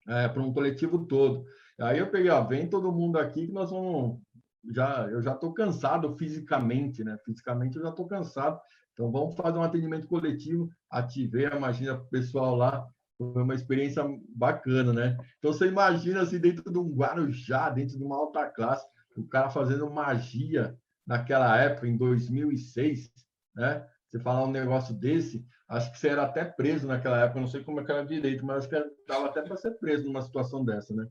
para um coletivo todo. Aí eu peguei, vem todo mundo aqui que nós vamos... Eu já estou cansado fisicamente, né? Fisicamente eu já estou cansado. Então, vamos fazer um atendimento coletivo. Ativei a magia para o pessoal lá. Foi uma experiência bacana, né? Então, você imagina assim, dentro de um Guarujá, dentro de uma alta classe, o cara fazendo magia naquela época, em 2006, né? Você falar um negócio desse, acho que você era até preso naquela época, não sei como é que era direito, mas acho que estava até para ser preso numa situação dessa, né?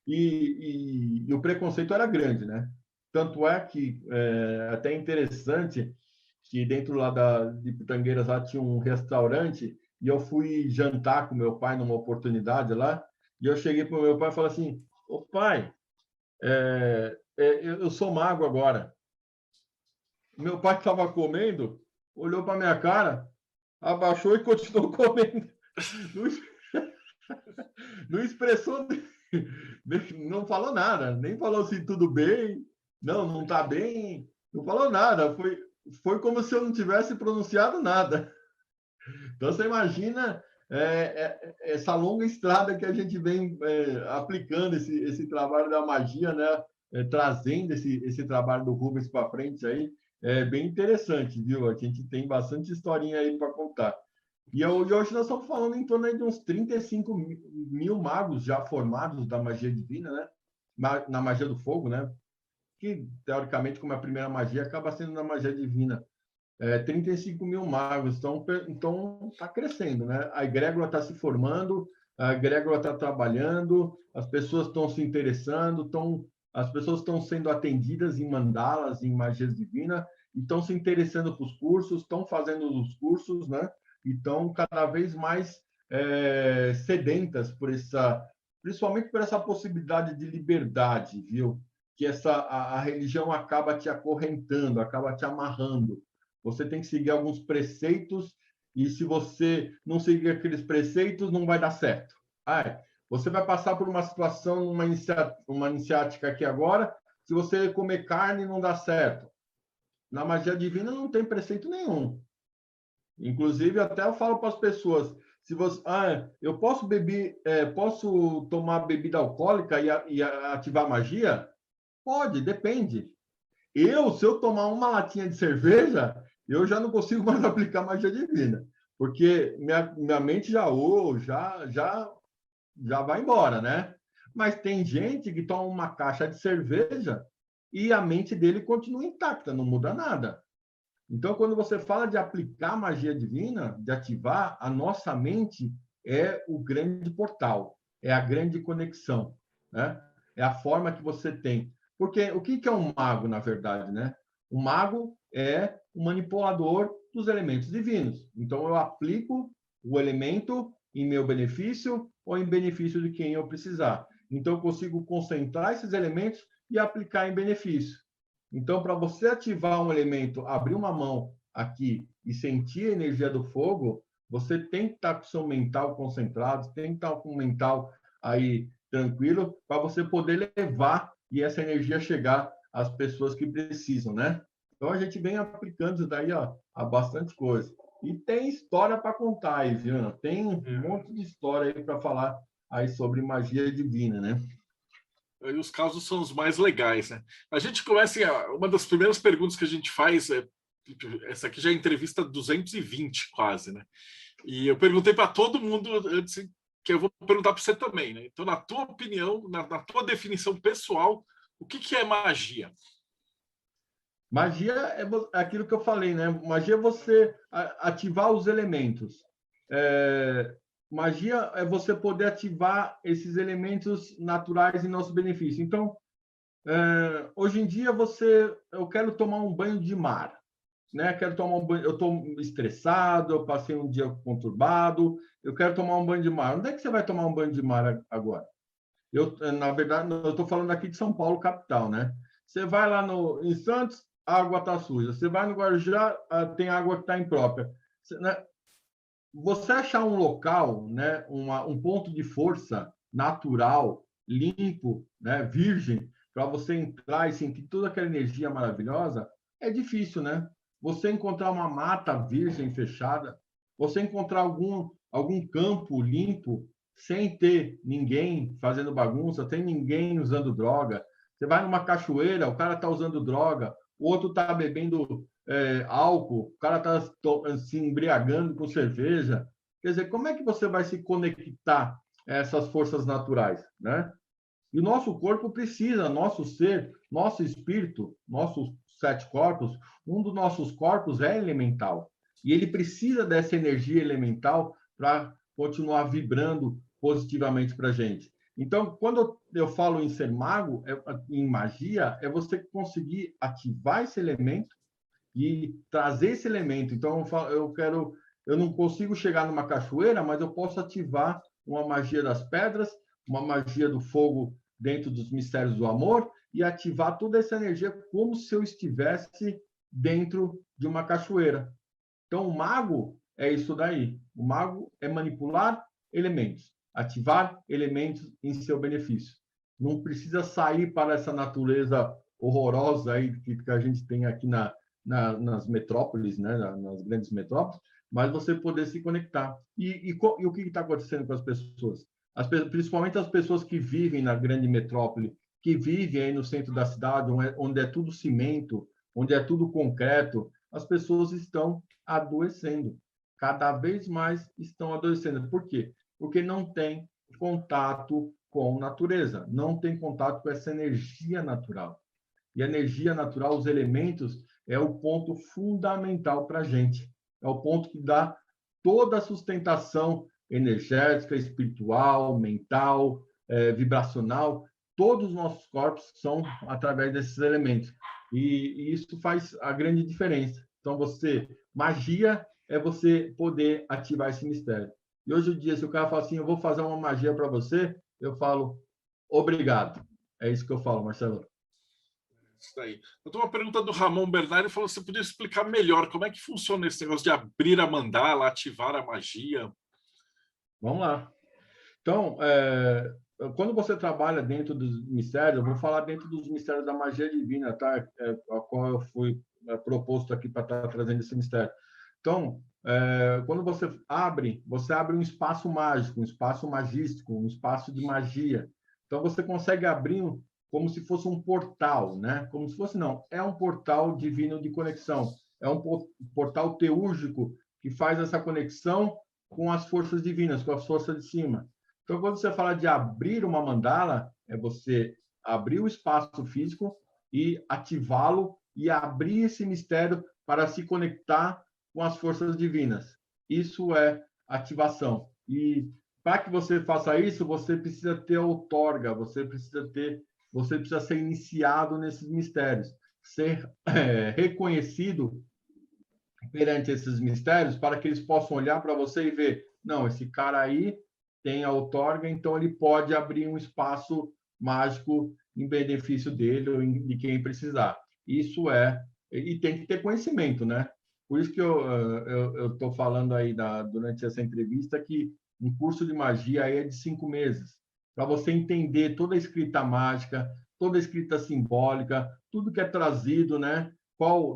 E o preconceito era grande, né? Tanto é que até interessante que dentro lá de Pitangueiras lá tinha um restaurante e eu fui jantar com meu pai numa oportunidade lá e eu cheguei para o meu pai e falei assim, ô pai, eu sou mago agora. Meu pai estava comendo, olhou para minha cara, abaixou e continuou comendo. Não expressou, não falou nada, nem falou assim, tudo bem, não está bem, não falou nada, foi como se eu não tivesse pronunciado nada. Então, você imagina essa longa estrada que a gente vem aplicando esse trabalho da magia, né? Trazendo esse trabalho do Rubens para frente aí, é bem interessante, viu? A gente tem bastante historinha aí para contar. E hoje nós estamos falando em torno de uns 35 mil magos já formados da magia divina, né? Na magia do fogo, né? Que, teoricamente, como a primeira magia, acaba sendo na magia divina. 35 mil magos, então está crescendo, né? A egrégora está se formando, a egrégora está trabalhando, as pessoas estão se interessando, as pessoas estão sendo atendidas em mandalas, em magia divina, estão se interessando para os cursos, estão fazendo os cursos, né? E estão cada vez mais sedentas principalmente por essa possibilidade de liberdade, viu? Que a religião acaba te acorrentando, acaba te amarrando. Você tem que seguir alguns preceitos e se você não seguir aqueles preceitos, não vai dar certo. Você vai passar por uma situação, uma iniciática aqui agora, se você comer carne, não dá certo. Na magia divina não tem preceito nenhum. Inclusive, até eu falo para as pessoas, se você, eu posso posso tomar bebida alcoólica e ativar magia? Pode, depende. Se eu tomar uma latinha de cerveja, eu já não consigo mais aplicar magia divina, porque minha mente já vai embora, né? Mas tem gente que toma uma caixa de cerveja e a mente dele continua intacta, não muda nada. Então, quando você fala de aplicar magia divina, de ativar, a nossa mente, é o grande portal, é a grande conexão, né? É a forma que você tem. Porque o que é um mago, na verdade, né? O mago é o manipulador dos elementos divinos. Então, eu aplico o elemento em meu benefício ou em benefício de quem eu precisar. Então, eu consigo concentrar esses elementos e aplicar em benefício. Então, para você ativar um elemento, abrir uma mão aqui e sentir a energia do fogo, você tem que estar com o seu mental concentrado, tem que estar com o mental aí tranquilo, para você poder levar e essa energia chegar às pessoas que precisam, né? Então, a gente vem aplicando isso daí, ó, a bastante coisa. E tem história para contar aí, viu? Tem um monte de história aí para falar aí sobre magia divina, né? E os casos são os mais legais, né? A gente começa, uma das primeiras perguntas que a gente faz essa aqui já é entrevista 220 quase, né? E eu perguntei para todo mundo antes, que eu vou perguntar para você também, né? Então, na tua opinião, na tua definição pessoal, o que é magia? Magia é aquilo que eu falei, né? Magia é você ativar os elementos. Magia é você poder ativar esses elementos naturais em nosso benefício. Então, hoje em dia, eu quero tomar um banho de mar, né? Quero tomar um banho, eu estou estressado, eu passei um dia conturbado, eu quero tomar um banho de mar. Onde é que você vai tomar um banho de mar agora? Na verdade, eu estou falando aqui de São Paulo, capital, né? Você vai lá em Santos, a água está suja. Você vai no Guarujá, tem água que está imprópria. Você achar um local, né, um ponto de força natural, limpo, né, virgem, para você entrar e sentir toda aquela energia maravilhosa, é difícil, né? Você encontrar uma mata virgem fechada, você encontrar algum campo limpo, sem ter ninguém fazendo bagunça, sem ninguém usando droga. Você vai numa cachoeira, o cara está usando droga, o outro está bebendo álcool, o cara está se embriagando com cerveja. Quer dizer, como é que você vai se conectar a essas forças naturais, né? E o nosso corpo precisa, nosso ser, nosso espírito, nossos 7 corpos, um dos nossos corpos é elemental. E ele precisa dessa energia elemental para continuar vibrando positivamente para a gente. Então, quando eu falo em ser mago, em magia, é você conseguir ativar esse elemento e trazer esse elemento. Então, eu não consigo chegar numa cachoeira, mas eu posso ativar uma magia das pedras, uma magia do fogo dentro dos mistérios do amor e ativar toda essa energia como se eu estivesse dentro de uma cachoeira. Então, o mago é isso daí. O mago é manipular elementos, ativar elementos em seu benefício. Não precisa sair para essa natureza horrorosa aí que a gente tem aqui nas metrópoles, né? Nas grandes metrópoles, mas você poder se conectar. E o que está acontecendo com as pessoas? Principalmente as pessoas que vivem na grande metrópole, que vivem aí no centro da cidade, onde é tudo cimento, onde é tudo concreto, as pessoas estão adoecendo. Cada vez mais estão adoecendo. Por quê? Porque não tem contato com a natureza, não tem contato com essa energia natural. E a energia natural, os elementos, é o ponto fundamental para a gente. É o ponto que dá toda a sustentação energética, espiritual, mental, vibracional. Todos os nossos corpos são através desses elementos. E isso faz a grande diferença. Então, magia é você poder ativar esse mistério. E hoje em dia, se o cara fala assim, eu vou fazer uma magia para você, eu falo, obrigado. É isso que eu falo, Marcelo. Isso aí. Eu tenho uma pergunta do Ramon Bernardi, falou: você podia explicar melhor como é que funciona esse negócio de abrir a mandala, ativar a magia? Vamos lá. Então, quando você trabalha dentro dos mistérios, eu vou falar dentro dos mistérios da magia divina, tá? A qual eu fui proposto aqui para estar trazendo esse mistério. Então, quando você abre um espaço mágico, um espaço magístico, um espaço de magia. Então, você consegue abrir como se fosse um portal, né? Como se fosse, não, é um portal divino de conexão. É um portal teúrgico que faz essa conexão com as forças divinas, com as forças de cima. Então, quando você fala de abrir uma mandala, é você abrir o espaço físico e ativá-lo e abrir esse mistério para se conectar com as forças divinas. Isso é ativação. E para que você faça isso, você precisa ter outorga, você precisa ser iniciado nesses mistérios, ser reconhecido perante esses mistérios, para que eles possam olhar para você e ver, não, esse cara aí tem a outorga, então ele pode abrir um espaço mágico em benefício dele ou de quem precisar. Isso e tem que ter conhecimento, né? Por isso que eu estou falando aí durante essa entrevista que um curso de magia aí é de 5 meses, para você entender toda a escrita mágica, toda a escrita simbólica, tudo que é trazido, né?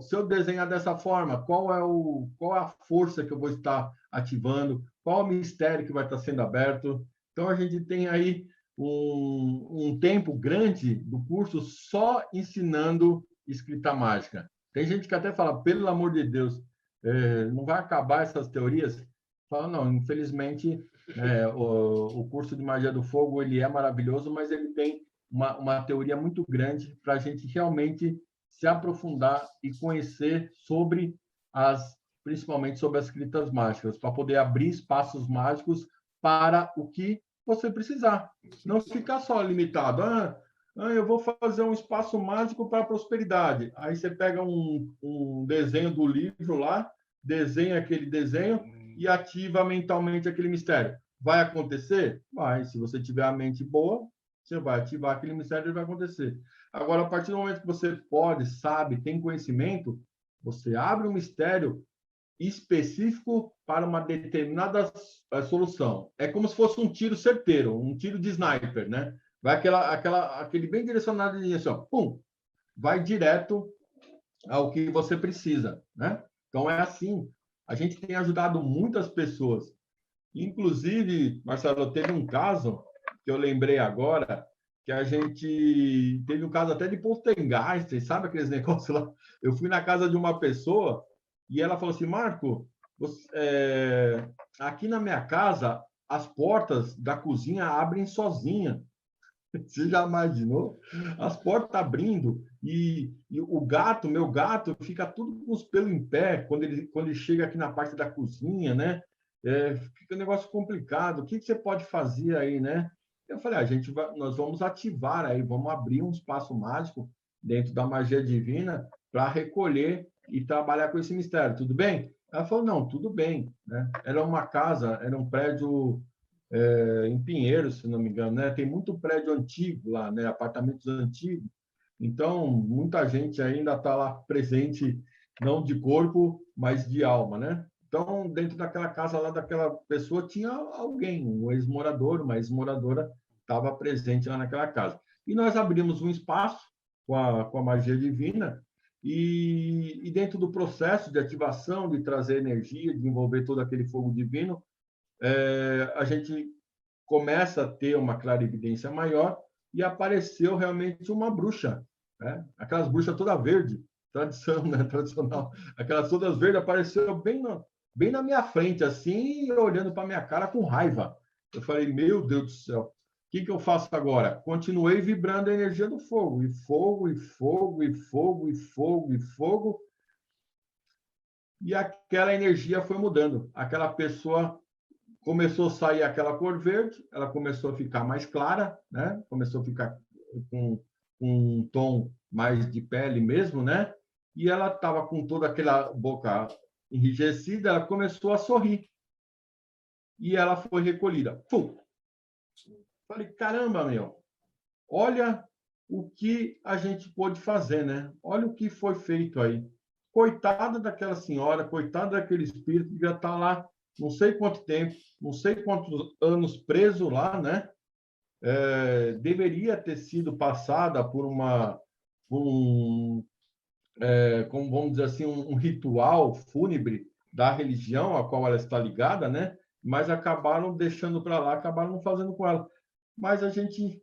Se eu desenhar dessa forma, qual é a força que eu vou estar ativando, qual o mistério que vai estar sendo aberto. Então, a gente tem aí um tempo grande do curso só ensinando escrita mágica. Tem gente que até fala, pelo amor de Deus, não vai acabar essas teorias? Fala, não, infelizmente, o curso de Magia do Fogo ele é maravilhoso, mas ele tem uma teoria muito grande para a gente realmente se aprofundar e conhecer principalmente sobre as escritas mágicas, para poder abrir espaços mágicos para o que você precisar. Não ficar só limitado. Eu vou fazer um espaço mágico para a prosperidade. Aí você pega um desenho do livro lá, desenha aquele desenho e ativa mentalmente aquele mistério. Vai acontecer? Vai. Se você tiver a mente boa, você vai ativar aquele mistério e vai acontecer. Agora, a partir do momento que você pode, sabe, tem conhecimento, você abre um mistério específico para uma determinada solução. É como se fosse um tiro certeiro, um tiro de sniper, né? Vai aquele bem direcionado de direção, pum, vai direto ao que você precisa, né? Então, é assim. A gente tem ajudado muitas pessoas. Inclusive, Marcelo, teve um caso que eu lembrei agora, que a gente teve um caso até de poltergeist, sabe aqueles negócios lá? Eu fui na casa de uma pessoa e ela falou assim, Marco, aqui na minha casa, as portas da cozinha abrem sozinha. Você já imaginou? As portas abrindo e meu gato, fica tudo com os pelos em pé quando ele chega aqui na parte da cozinha, né? Fica um negócio complicado. O que você pode fazer aí, né? Eu falei, nós vamos ativar aí, vamos abrir um espaço mágico dentro da magia divina para recolher e trabalhar com esse mistério. Tudo bem? Ela falou, não, tudo bem, né? Era uma casa, era um prédio em Pinheiros, se não me engano, né? Tem muito prédio antigo lá, né? Apartamentos antigos. Então, muita gente ainda está lá presente, não de corpo, mas de alma, né? Então, dentro daquela casa lá daquela pessoa tinha alguém, um ex-morador, uma ex-moradora estava presente lá naquela casa. E nós abrimos um espaço com a magia divina e dentro do processo de ativação, de trazer energia, de envolver todo aquele fogo divino, a gente começa a ter uma clarividência maior e apareceu realmente uma bruxa, né? Aquelas bruxas toda verde, tradição, né? Tradicional, aquelas todas verdes apareceu bem na minha frente, assim, olhando para minha cara com raiva. Eu falei, meu Deus do céu, o que eu faço agora? Continuei vibrando a energia do fogo, e fogo, e fogo, e fogo, e fogo, e fogo, e aquela energia foi mudando. Aquela pessoa começou a sair aquela cor verde, ela começou a ficar mais clara, né? Começou a ficar com um tom mais de pele mesmo, né? E ela estava com toda aquela boca enrijecida, ela começou a sorrir. E ela foi recolhida. Pum! Falei, caramba, meu, olha o que a gente pôde fazer, né? Olha o que foi feito aí. Coitada daquela senhora, coitada daquele espírito, devia estar lá não sei quanto tempo, não sei quantos anos preso lá, né? Deveria ter sido passada por como vamos dizer assim, um ritual fúnebre da religião a qual ela está ligada, né? Mas acabaram deixando para lá, acabaram não fazendo com ela. Mas a gente,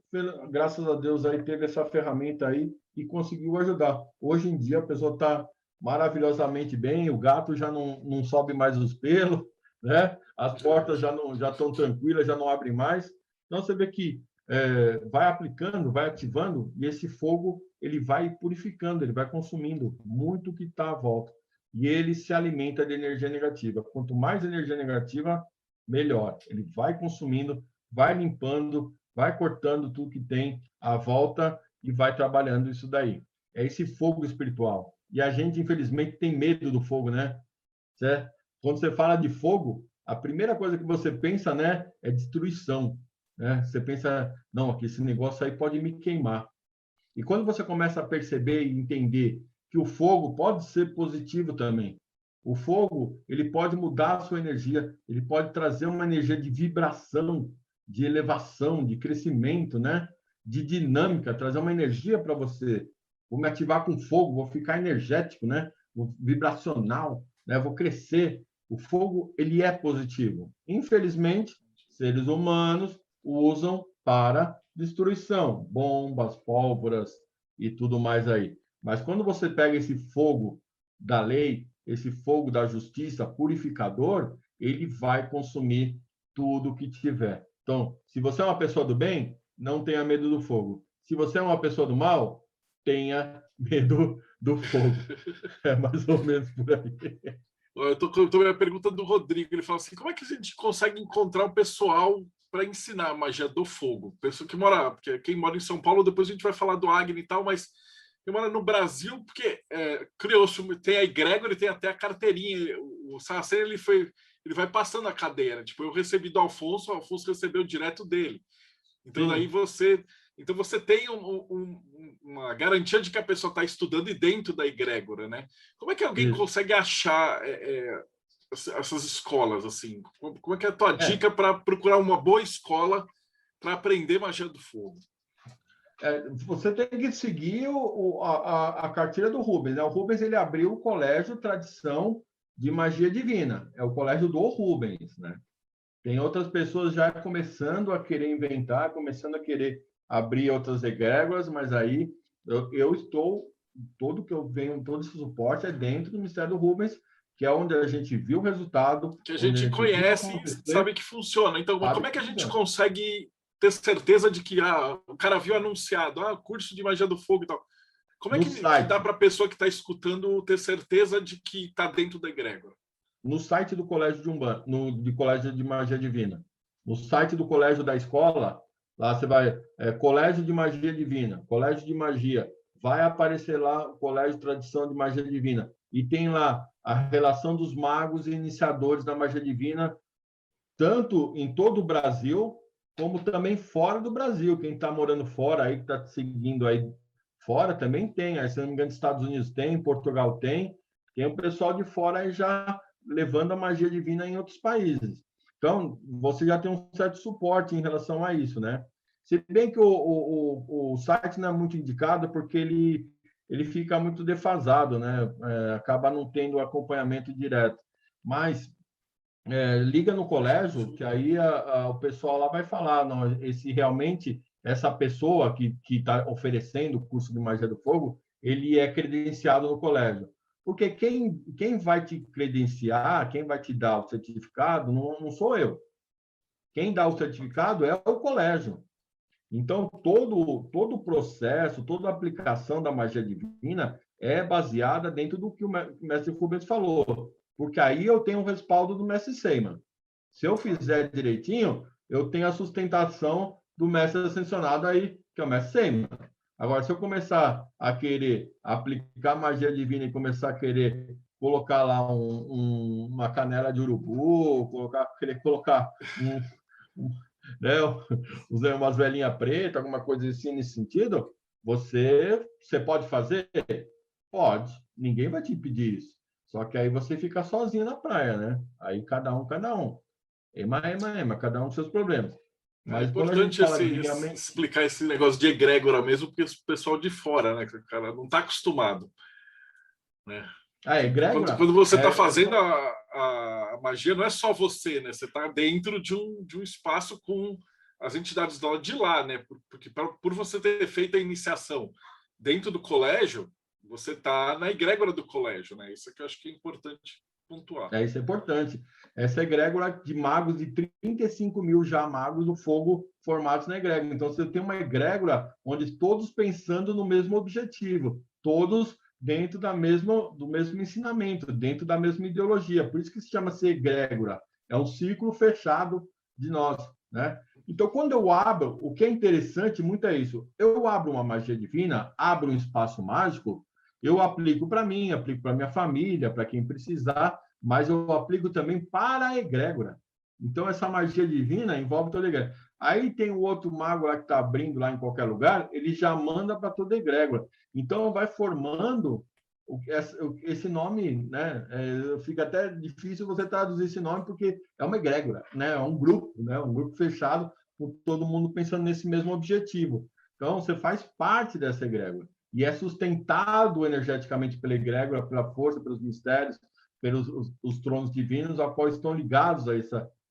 graças a Deus, aí teve essa ferramenta aí e conseguiu ajudar. Hoje em dia a pessoa está maravilhosamente bem, o gato já não sobe mais os pelos, né? As portas já estão tranquilas, já não abrem mais. Então você vê que vai aplicando, vai ativando e esse fogo ele vai purificando, ele vai consumindo muito o que está à volta e ele se alimenta de energia negativa. Quanto mais energia negativa, melhor. Ele vai consumindo, vai limpando, vai cortando tudo que tem à volta e vai trabalhando isso daí. É esse fogo espiritual. E a gente, infelizmente, tem medo do fogo, né? Certo? Quando você fala de fogo, a primeira coisa que você pensa, né, é destruição, né? Você pensa, não, aqui esse negócio aí pode me queimar. E quando você começa a perceber e entender que o fogo pode ser positivo também. O fogo, ele pode mudar a sua energia, ele pode trazer uma energia de vibração, de elevação, de crescimento, né? De dinâmica, trazer uma energia para você. Vou me ativar com fogo, vou ficar energético, né? Vou vibracional, né? Vou crescer. O fogo, ele é positivo. Infelizmente, seres humanos usam para destruição, bombas, pólvoras e tudo mais aí. Mas quando você pega esse fogo da lei, esse fogo da justiça purificador, ele vai consumir tudo que tiver. Então, se você é uma pessoa do bem, não tenha medo do fogo. Se você é uma pessoa do mal, tenha medo do fogo. É mais ou menos por aí. Eu tô com a pergunta do Rodrigo. Ele fala assim: como é que a gente consegue encontrar o pessoal para ensinar a magia do fogo? Pessoa que mora, porque quem mora em São Paulo, depois a gente vai falar do Agni e tal, mas quem mora no Brasil, porque criou-se, tem a egrégora, ele tem até a carteirinha. O Saraceno, ele vai passando a cadeira. Tipo, eu recebi do Alfonso, o Alfonso recebeu direto dele. Então, daí você tem uma garantia de que a pessoa está estudando e dentro da egrégora, né? Como é que alguém consegue achar essas escolas, assim? Como é que é a tua dica para procurar uma boa escola para aprender magia do fogo? Você tem que seguir a cartilha do Rubens, né? O Rubens, ele abriu o Colégio Tradição de Magia Divina. É o colégio do Rubens, né? Tem outras pessoas já começando a querer inventar, começando a querer abrir outras egrégoras, mas aí eu estou, todo que eu venho, todo esse suporte é dentro do Mistério do Rubens, que é onde a gente viu o resultado. Que a gente conhece e sabe que funciona. Então, como é que a gente consegue ter certeza de que o cara viu anunciado, curso de magia do fogo e tal? Como é que dá para a pessoa que está escutando ter certeza de que está dentro da egrégora? No site do Colégio de Umbanda, de Colégio de Magia Divina. No site do Colégio da Escola, lá você vai, Colégio de Magia Divina, Colégio de Magia, vai aparecer lá o Colégio de Tradição de Magia Divina. E tem lá a relação dos magos e iniciadores da magia divina, tanto em todo o Brasil, como também fora do Brasil. Quem está morando fora, aí que está seguindo aí fora, também tem. Aí, se não me engano, Estados Unidos tem, Portugal tem. Tem o pessoal de fora aí já levando a magia divina em outros países. Então, você já tem um certo suporte em relação a isso, né? Se bem que o site não é muito indicado porque ele fica muito defasado, né? Acaba não tendo acompanhamento direto. Mas liga no colégio, que aí o pessoal lá vai falar, não, realmente essa pessoa que está oferecendo o curso de magia do fogo, ele é credenciado no colégio. Porque quem vai te credenciar, quem vai te dar o certificado, não sou eu. Quem dá o certificado é o colégio. Então, todo o processo, toda a aplicação da magia divina é baseada dentro do que o mestre Rubens falou. Porque aí eu tenho o respaldo do mestre Seiman. Se eu fizer direitinho, eu tenho a sustentação do mestre ascensionado aí, que é o mestre Seiman. Agora, se eu começar a querer aplicar magia divina e começar a querer colocar lá uma canela de urubu, querer colocar né, usar umas velhinhas pretas, alguma coisa assim nesse sentido, você pode fazer? Pode. Ninguém vai te impedir isso. Só que aí você fica sozinho na praia, né? Aí cada um. Ema, cada um com seus problemas. Mas é importante explicar esse negócio de egrégora mesmo, porque o pessoal de fora, né? O cara não está acostumado. Né? Egrégora? Quando você está fazendo a magia, não é só você, né? Você está dentro de um espaço com as entidades de lá, né? Porque por você ter feito a iniciação dentro do colégio, você está na egrégora do colégio, né? Isso que eu acho que é importante pontuar. Isso é importante. Essa egrégora de magos, de 35 mil já magos do fogo formados na egrégora. Então, você tem uma egrégora onde todos pensando no mesmo objetivo, todos dentro do mesmo ensinamento, dentro da mesma ideologia. Por isso que se chama-se egrégora. É um ciclo fechado de nós, né? Então, quando eu abro, o que é interessante muito é isso. Eu abro uma magia divina, abro um espaço mágico, eu aplico para mim, aplico para minha família, para quem precisar, mas eu aplico também para a egrégora. Então, essa magia divina envolve toda a egrégora. Aí tem o outro mago lá que está abrindo lá em qualquer lugar, ele já manda para toda a egrégora. Então, vai formando esse nome, né? Fica até difícil você traduzir esse nome, porque é uma egrégora, né? É um grupo, né? Um grupo fechado, com todo mundo pensando nesse mesmo objetivo. Então, você faz parte dessa egrégora. E é sustentado energeticamente pela egrégora, pela força, pelos mistérios, pelos os tronos divinos, a qual estão ligados a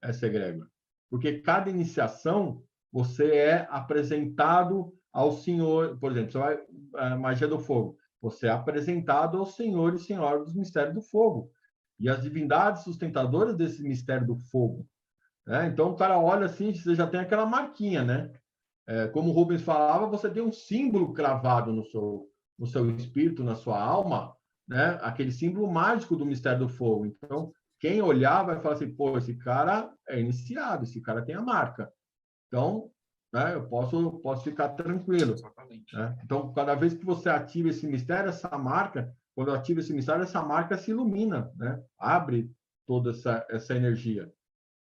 essa egrégora. Porque cada iniciação, você é apresentado ao Senhor, por exemplo, você vai, a magia do fogo, você é apresentado ao Senhor e Senhora dos mistérios do fogo. E as divindades sustentadoras desse mistério do fogo. Né? Então, o cara olha assim, você já tem aquela marquinha, né? Como o Rubens falava, você tem um símbolo cravado no seu espírito, na sua alma, né? Aquele símbolo mágico do mistério do fogo. Então, quem olhar vai falar assim, pô, esse cara é iniciado, esse cara tem a marca. Então, né, eu posso ficar tranquilo. Né? Então, cada vez que você ativa esse mistério, essa marca, quando ativa esse mistério, essa marca se ilumina, né? Abre toda essa energia.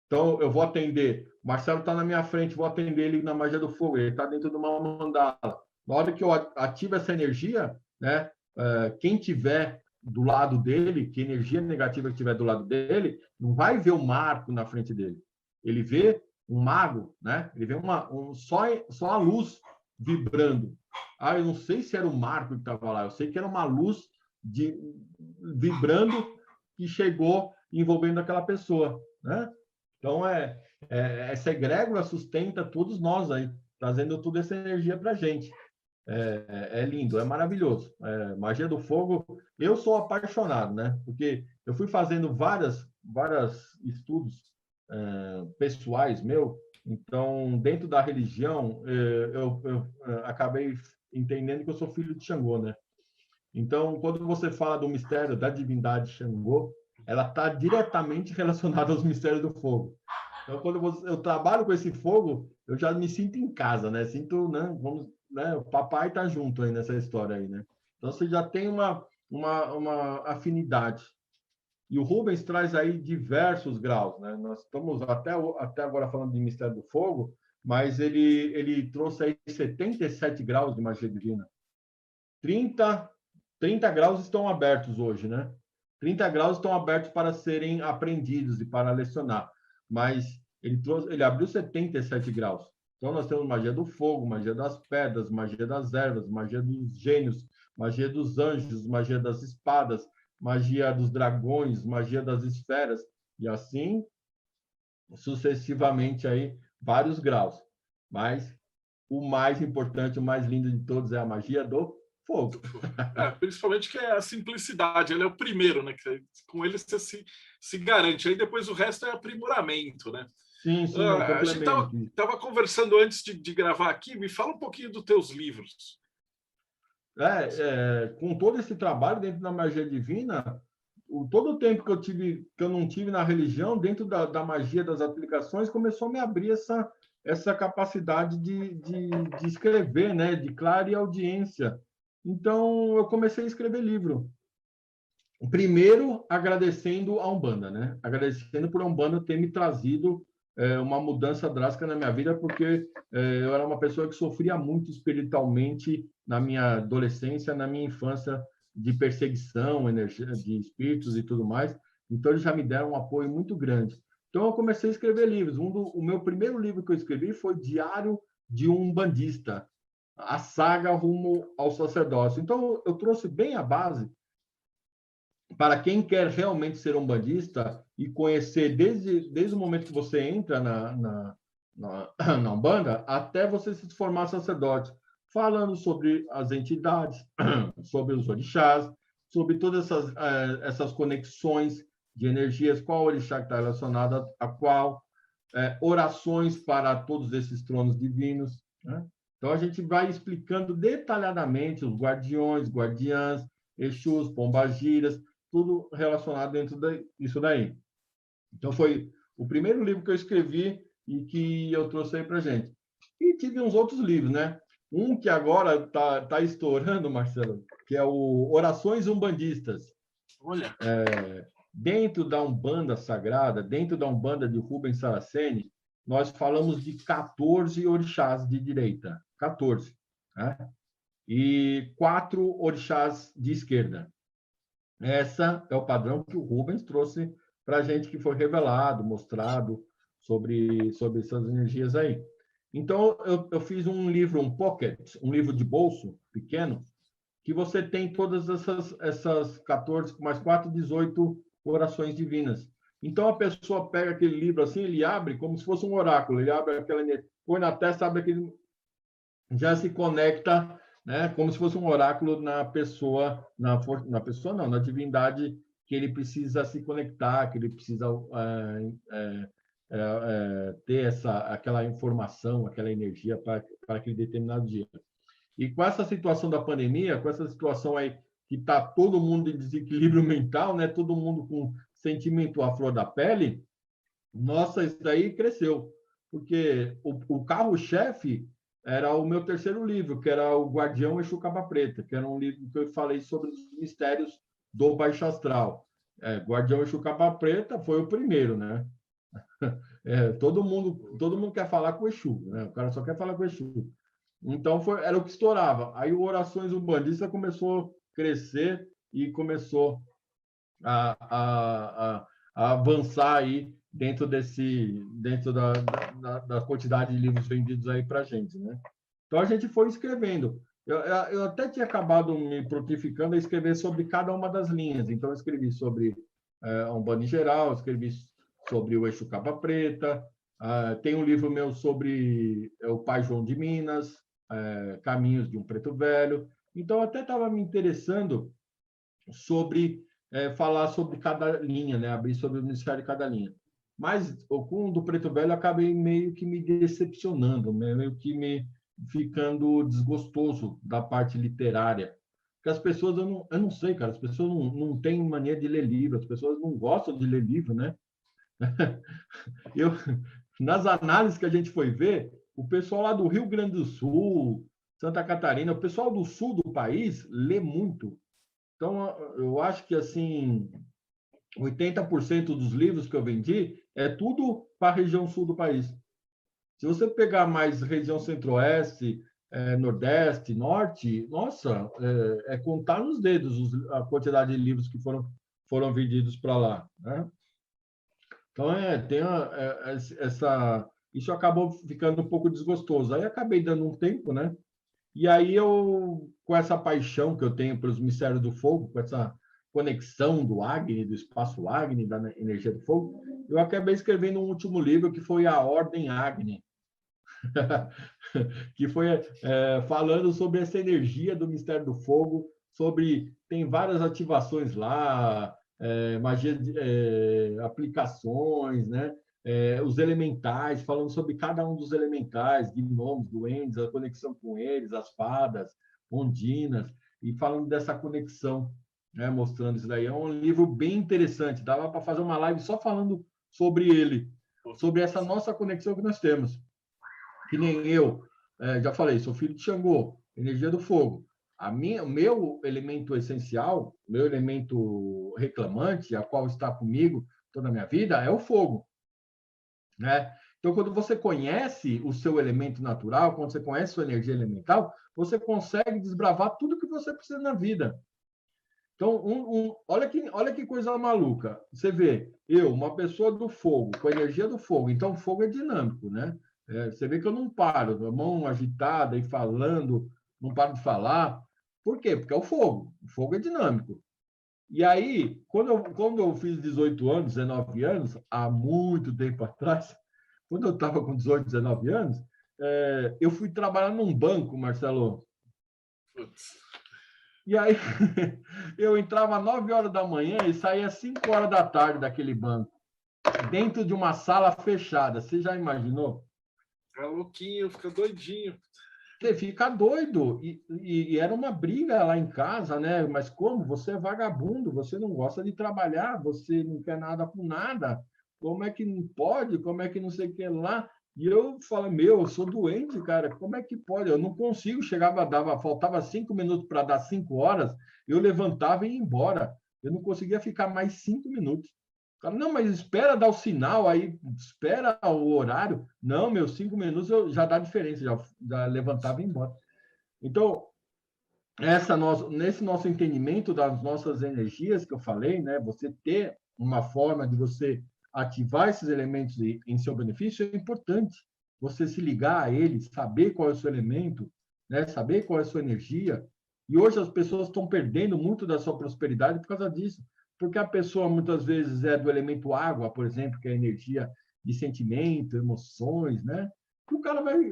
Então, eu vou atender, o Marcelo está na minha frente, vou atender ele na magia do fogo, ele está dentro de uma mandala. Na hora que eu ativo essa energia, né, quem tiver do lado dele, que energia negativa que tiver do lado dele, não vai ver o marco na frente dele. Ele vê um mago, né? Ele vê só a luz vibrando. Ah, eu não sei se era o marco que estava lá, eu sei que era uma luz vibrando que chegou envolvendo aquela pessoa, né? Então, essa egrégora sustenta todos nós aí, trazendo toda essa energia para a gente. É lindo, é maravilhoso. Magia do fogo, eu sou apaixonado, né? Porque eu fui fazendo vários estudos pessoais meu. Então, dentro da religião, eu acabei entendendo que eu sou filho de Xangô, né? Então, quando você fala do mistério da divindade Xangô, ela está diretamente relacionada aos mistérios do fogo. Então, quando eu trabalho com esse fogo, eu já me sinto em casa, né? Sinto, né? O papai está junto aí nessa história aí, né? Então, você já tem uma afinidade. E o Rubens traz aí diversos graus, né? Nós estamos até agora falando de mistério do fogo, mas ele trouxe aí 77 graus de magia divina. 30 graus estão abertos hoje, né? 30 graus estão abertos para serem aprendidos e para lecionar, mas ele abriu 77 graus. Então, nós temos magia do fogo, magia das pedras, magia das ervas, magia dos gênios, magia dos anjos, magia das espadas, magia dos dragões, magia das esferas, e assim sucessivamente aí, vários graus. Mas o mais importante, o mais lindo de todos é a magia do fogo. Principalmente que é a simplicidade, ele é o primeiro, né? Com ele você se garante. Aí depois o resto é aprimoramento, né? Sim, a gente estava conversando antes de gravar aqui, me fala um pouquinho dos teus livros. Com todo esse trabalho dentro da magia divina, todo o tempo que eu não tive na religião, dentro da magia das aplicações, começou a me abrir essa capacidade de escrever, né? De clareaudiência. Então, eu comecei a escrever livro. Primeiro, agradecendo a Umbanda, né? Agradecendo por a Umbanda ter me trazido uma mudança drástica na minha vida, porque eu era uma pessoa que sofria muito espiritualmente na minha adolescência, na minha infância, de perseguição, energia, de espíritos e tudo mais. Então, eles já me deram um apoio muito grande. Então, eu comecei a escrever livros. O meu primeiro livro que eu escrevi foi Diário de um Umbandista, a saga rumo ao sacerdócio. Então, eu trouxe bem a base para quem quer realmente ser umbandista e conhecer desde o momento que você entra na Umbanda até você se formar sacerdote, falando sobre as entidades, sobre os orixás, sobre todas essas conexões de energias, qual orixá que está relacionado a qual, orações para todos esses tronos divinos, né? Então, a gente vai explicando detalhadamente os guardiões, guardiãs, Exus, pombagiras, tudo relacionado dentro disso daí. Então, foi O primeiro livro que eu escrevi e que eu trouxe aí para gente. E tive uns outros livros, né? Um que agora tá estourando, Marcelo, que é o Orações Umbandistas. Olha. Dentro da Umbanda Sagrada, dentro da Umbanda de Rubens Saraceni, nós falamos de 14 orixás de direita. 14. Né? E 4 orixás de esquerda. Essa é o padrão que o Rubens trouxe para a gente, que foi revelado, mostrado sobre essas energias aí. Então, eu fiz um livro, um pocket, um livro de bolso pequeno, que você tem todas essas 14, mais 4, 18 orações divinas. Então, a pessoa pega aquele livro assim, ele abre como se fosse um oráculo, ele abre aquela, põe na testa, abre aquele, já se conecta, né, como se fosse um oráculo na pessoa, na divindade que ele precisa se conectar, que ele precisa ter aquela informação, aquela energia para aquele determinado dia. E com essa situação da pandemia, com essa situação aí que está todo mundo em desequilíbrio mental, né? Todo mundo com sentimento à flor da pele, nossa, isso daí cresceu. Porque o carro-chefe era o meu terceiro livro, que era o Guardião Exu Capa Preta, que era um livro que eu falei sobre os mistérios do Baixo Astral. Guardião Exu Capa Preta foi o primeiro, né? Todo mundo quer falar com o Exu, né? O cara só quer falar com o Exu. Então, era o que estourava. Aí o Orações Umbandistas começou a crescer e começou a avançar aí dentro da quantidade de livros vendidos aí para a gente, né? Então, a gente foi escrevendo. Eu até tinha acabado me prontificando a escrever sobre cada uma das linhas. Então, eu escrevi sobre a Umbanda em geral, escrevi sobre o Exu Capa Preta, tem um livro meu sobre o Pai João de Minas, Caminhos de um Preto Velho. Então, eu até estava me interessando sobre falar sobre cada linha, né? Abrir sobre o ministério de cada linha. Mas, com o do Preto Velho, eu acabei meio que me decepcionando, meio que ficando desgostoso da parte literária. Porque as pessoas, eu não sei, cara, as pessoas não têm mania de ler livro, as pessoas não gostam de ler livro, né? Nas análises que a gente foi ver, o pessoal lá do Rio Grande do Sul, Santa Catarina, o pessoal do sul do país lê muito. Então, eu acho que, assim, 80% dos livros que eu vendi é tudo para a região sul do país. Se você pegar mais região centro-oeste, nordeste, norte, nossa, contar nos dedos a quantidade de livros que foram vendidos para lá, né? Então, tem isso acabou ficando um pouco desgostoso. Aí acabei dando um tempo, né? E aí com essa paixão que eu tenho pelos mistérios do fogo, com essa conexão do Agni, do espaço Agni, da energia do fogo, eu acabei escrevendo um último livro que foi A Ordem Agni, que foi falando sobre essa energia do mistério do fogo, tem várias ativações lá, magia aplicações, né? Os elementais, falando sobre cada um dos elementais, gnomos, duendes, a conexão com eles, as fadas, ondinas, e falando dessa conexão, né? Mostrando isso daí. É um livro bem interessante, dava para fazer uma live só falando sobre ele, sobre essa nossa conexão que nós temos. Que nem eu, já falei, sou filho de Xangô, energia do fogo. O meu elemento essencial, meu elemento reclamante, a qual está comigo toda a minha vida, é o fogo. Né? Então, quando você conhece o seu elemento natural, quando você conhece a sua energia elemental, você consegue desbravar tudo que você precisa na vida. Então, olha que coisa maluca. Você vê, uma pessoa do fogo, com a energia do fogo. Então, o fogo é dinâmico, né? Você vê que eu não paro, a mão agitada e falando, não paro de falar. Por quê? Porque é o fogo. O fogo é dinâmico. E aí, quando eu fiz 18 anos, 19 anos, há muito tempo atrás, quando eu estava com 18, 19 anos, eu fui trabalhar num banco, Marcelo. E aí, eu entrava às 9 horas da manhã e saía às 5 horas da tarde daquele banco, dentro de uma sala fechada. Você já imaginou? Fica louquinho, fica doidinho. Você fica doido. E era uma briga lá em casa, né? Mas como? Você é vagabundo, você não gosta de trabalhar, você não quer nada com nada. como é que não pode, como é que não sei o que lá. E eu falo, eu sou doente, cara, como é que pode? Eu não consigo, faltava 5 minutos para dar 5 horas, eu levantava e ia embora. Eu não conseguia ficar mais 5 minutos. Cara, não, mas espera dar o sinal, aí espera o horário. Não, meus 5 minutos já dá diferença, já levantava e ia embora. Então, nesse nosso entendimento das nossas energias que eu falei, né, você ter uma forma de você ativar esses elementos em seu benefício é importante. Você se ligar a eles, saber qual é o seu elemento, né, saber qual é a sua energia. E hoje as pessoas estão perdendo muito da sua prosperidade por causa disso. Porque a pessoa muitas vezes é do elemento água, por exemplo, que é a energia de sentimento, emoções, né? O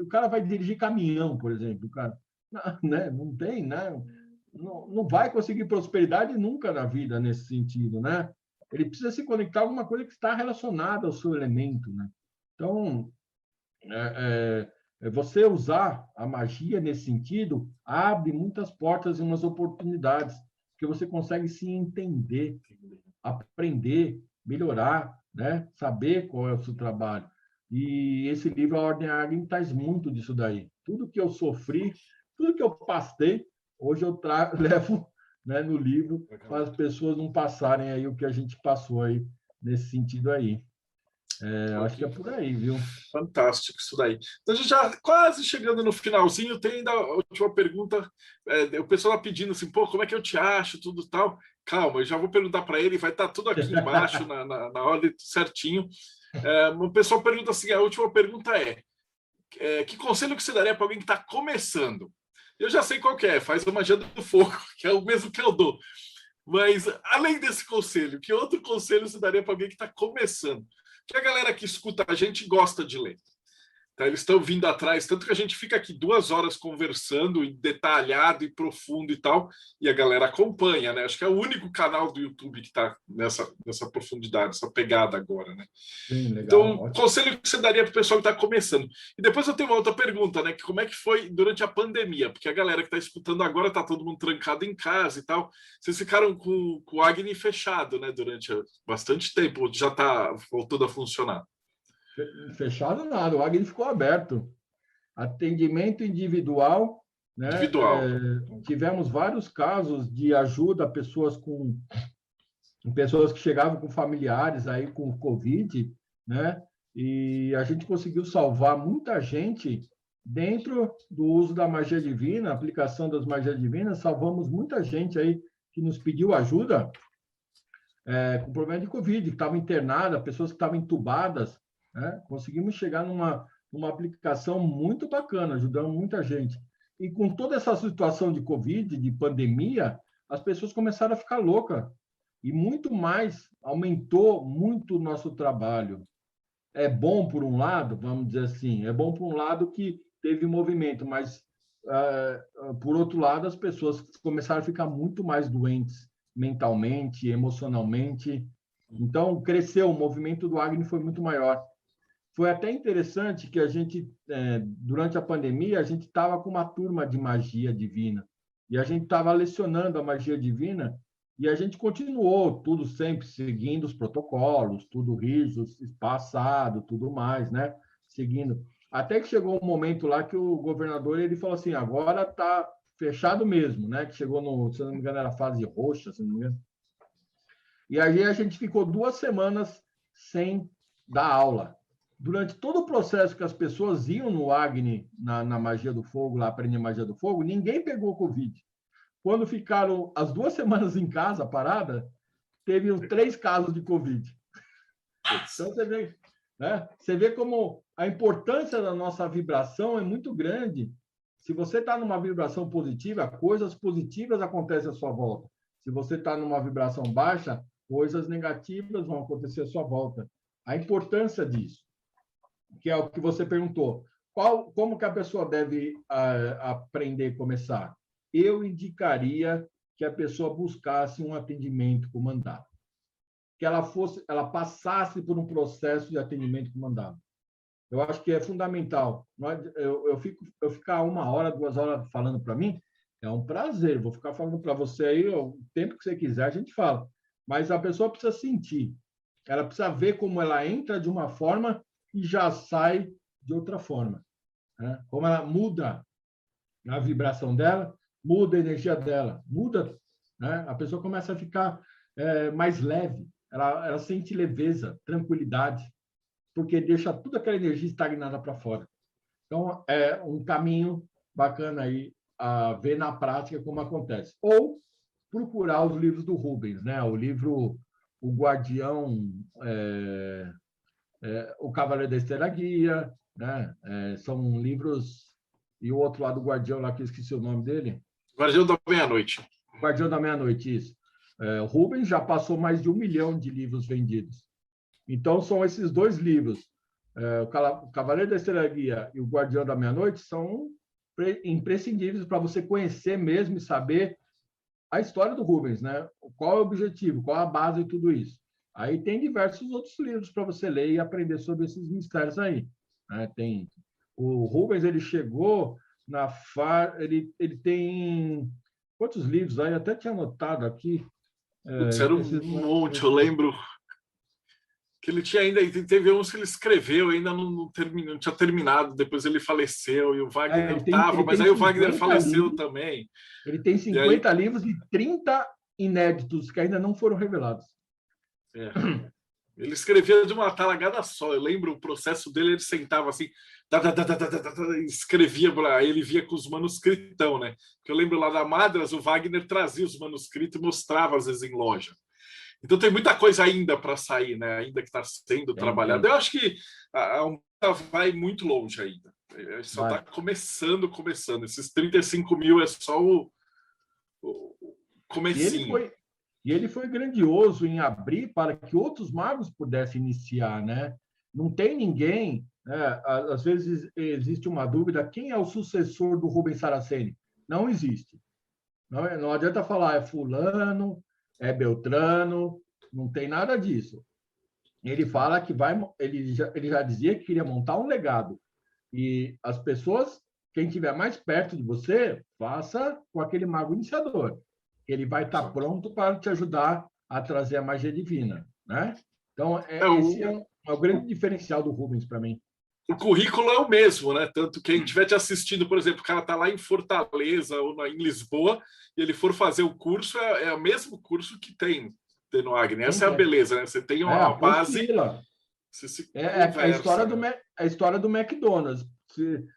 cara vai dirigir caminhão, por exemplo, o cara né? Não tem, né? Não vai conseguir prosperidade nunca na vida nesse sentido, né? Ele precisa se conectar a alguma coisa que está relacionada ao seu elemento, né? Então, você usar a magia nesse sentido abre muitas portas e umas oportunidades, que você consegue se entender, aprender, melhorar, né? Saber qual é o seu trabalho. E esse livro, A Ordem Agni, traz muito disso daí. Tudo que eu sofri, tudo que eu passei, hoje eu levo, né, no livro para as pessoas não passarem aí o que a gente passou aí nesse sentido aí. Acho que é por aí, viu? Fantástico isso daí. Então, a gente já quase chegando no finalzinho, tem ainda a última pergunta. O pessoal está pedindo assim, pô, como é que eu te acho, tudo tal. Calma, eu já vou perguntar para ele, vai estar tudo aqui embaixo, na ordem certinho. O pessoal pergunta assim, a última pergunta que conselho que você daria para alguém que está começando? Eu já sei qual que é, faz a magia do fogo, que é o mesmo que eu dou. Mas, além desse conselho, que outro conselho você daria para alguém que está começando? Que a galera que escuta a gente gosta de ler. Tá? Eles estão vindo atrás, tanto que a gente fica aqui 2 horas conversando, e detalhado e profundo e tal, e a galera acompanha, né? Acho que é o único canal do YouTube que está nessa profundidade, essa pegada agora, né? Sim, legal, então, ótimo. Conselho que você daria para o pessoal que está começando? E depois eu tenho uma outra pergunta, né? Que como é que foi durante a pandemia? Porque a galera que está escutando agora está todo mundo trancado em casa e tal. Vocês ficaram com o Agni fechado, né? Durante bastante tempo, já está voltando a funcionar. Fechado nada, o Agni ficou aberto. Atendimento individual, né? Individual. Tivemos vários casos de ajuda a pessoas que chegavam com familiares aí com Covid, né? E a gente conseguiu salvar muita gente dentro do uso da magia divina, aplicação das magias divinas, salvamos muita gente aí que nos pediu ajuda com problema de Covid, que estava internada, pessoas que estavam entubadas, né? Conseguimos chegar numa aplicação muito bacana, ajudando muita gente. E com toda essa situação de Covid, de pandemia, as pessoas começaram a ficar loucas. E muito mais, aumentou muito o nosso trabalho. É bom por um lado, vamos dizer assim, é bom por um lado que teve movimento, mas, por outro lado, as pessoas começaram a ficar muito mais doentes mentalmente, emocionalmente. Então, cresceu, o movimento do Agni foi muito maior. Foi até interessante que a gente, durante a pandemia, a gente estava com uma turma de magia divina. E a gente estava lecionando a magia divina e a gente continuou tudo sempre seguindo os protocolos, tudo rígido, espaçado, tudo mais, né? Seguindo. Até que chegou um momento lá que o governador ele falou assim, agora está fechado mesmo, né? Que chegou se não me engano, era a fase roxa, se não me engano. E aí a gente ficou 2 semanas sem dar aula. Durante todo o processo que as pessoas iam no Agni, na magia do fogo, lá aprender magia do fogo, ninguém pegou Covid. Quando ficaram as 2 semanas em casa, parada, teve 3 casos de Covid. Então, você vê como a importância da nossa vibração é muito grande. Se você está numa vibração positiva, coisas positivas acontecem à sua volta. Se você está numa vibração baixa, coisas negativas vão acontecer à sua volta. A importância disso, que é o que você perguntou. Como que a pessoa deve aprender e começar? Eu indicaria que a pessoa buscasse um atendimento comandado, que ela passasse por um processo de atendimento comandado. Eu acho que é fundamental. Eu ficar 1 hora, 2 horas falando para mim, é um prazer. Vou ficar falando para você aí o tempo que você quiser, a gente fala. Mas a pessoa precisa sentir. ela precisa ver como ela entra de uma forma e já sai de outra forma, né? Como ela muda a vibração dela, muda a energia dela, muda, né? A pessoa começa a ficar mais leve, ela sente leveza, tranquilidade, porque deixa toda aquela energia estagnada para fora. Então, é um caminho bacana aí a ver na prática como acontece. Ou procurar os livros do Rubens, né? O livro O Guardião, O Cavaleiro da Estrela Guia, né? São livros... E o outro lado, o Guardião, lá que eu esqueci o nome dele. Guardião da Meia-Noite. Guardião da Meia-Noite, isso. O Rubens já passou mais de 1 milhão de livros vendidos. Então, são esses dois livros. O Cavaleiro da Estrela Guia e o Guardião da Meia-Noite são imprescindíveis para você conhecer mesmo e saber a história do Rubens, né? Qual é o objetivo, qual é a base de tudo isso. Aí tem diversos outros livros para você ler e aprender sobre esses mistérios aí, né? Tem o Rubens, ele chegou ele tem quantos livros aí? Eu até tinha anotado aqui. Era um monte, eu lembro que ele tinha ainda, teve uns que ele escreveu, ainda não tinha terminado, depois ele faleceu, e o Wagner estava, mas aí o Wagner faleceu também. Ele tem 50 livros e 30 inéditos que ainda não foram revelados. Ele escrevia de uma talagada só, eu lembro o processo dele, ele sentava assim, escrevia, aí ele via com os manuscritão, né? Porque eu lembro lá da Madras, o Wagner trazia os manuscritos e mostrava às vezes em loja. Então tem muita coisa ainda para sair, né? Ainda que está sendo trabalhado. Eu acho que a Umbanda vai muito longe ainda. Só está começando. Esses 35 mil é só o comecinho. E ele foi grandioso em abrir para que outros magos pudessem iniciar, né? Não tem ninguém, né? Às vezes existe uma dúvida, quem é o sucessor do Rubens Saraceni? Não existe. Não adianta falar, é fulano, é Beltrano, não tem nada disso. Ele fala que ele já dizia que queria montar um legado. E as pessoas, quem estiver mais perto de você, faça com aquele mago iniciador. Ele vai estar pronto para te ajudar a trazer a magia divina, né? Então, esse é o grande diferencial do Rubens para mim. O currículo é o mesmo, né? Tanto que quem estiver te assistindo, por exemplo, o cara está lá em Fortaleza ou em Lisboa e ele for fazer o curso, é o mesmo curso que tem no Agni. Essa é a beleza, né? Você tem uma base. A história do McDonald's.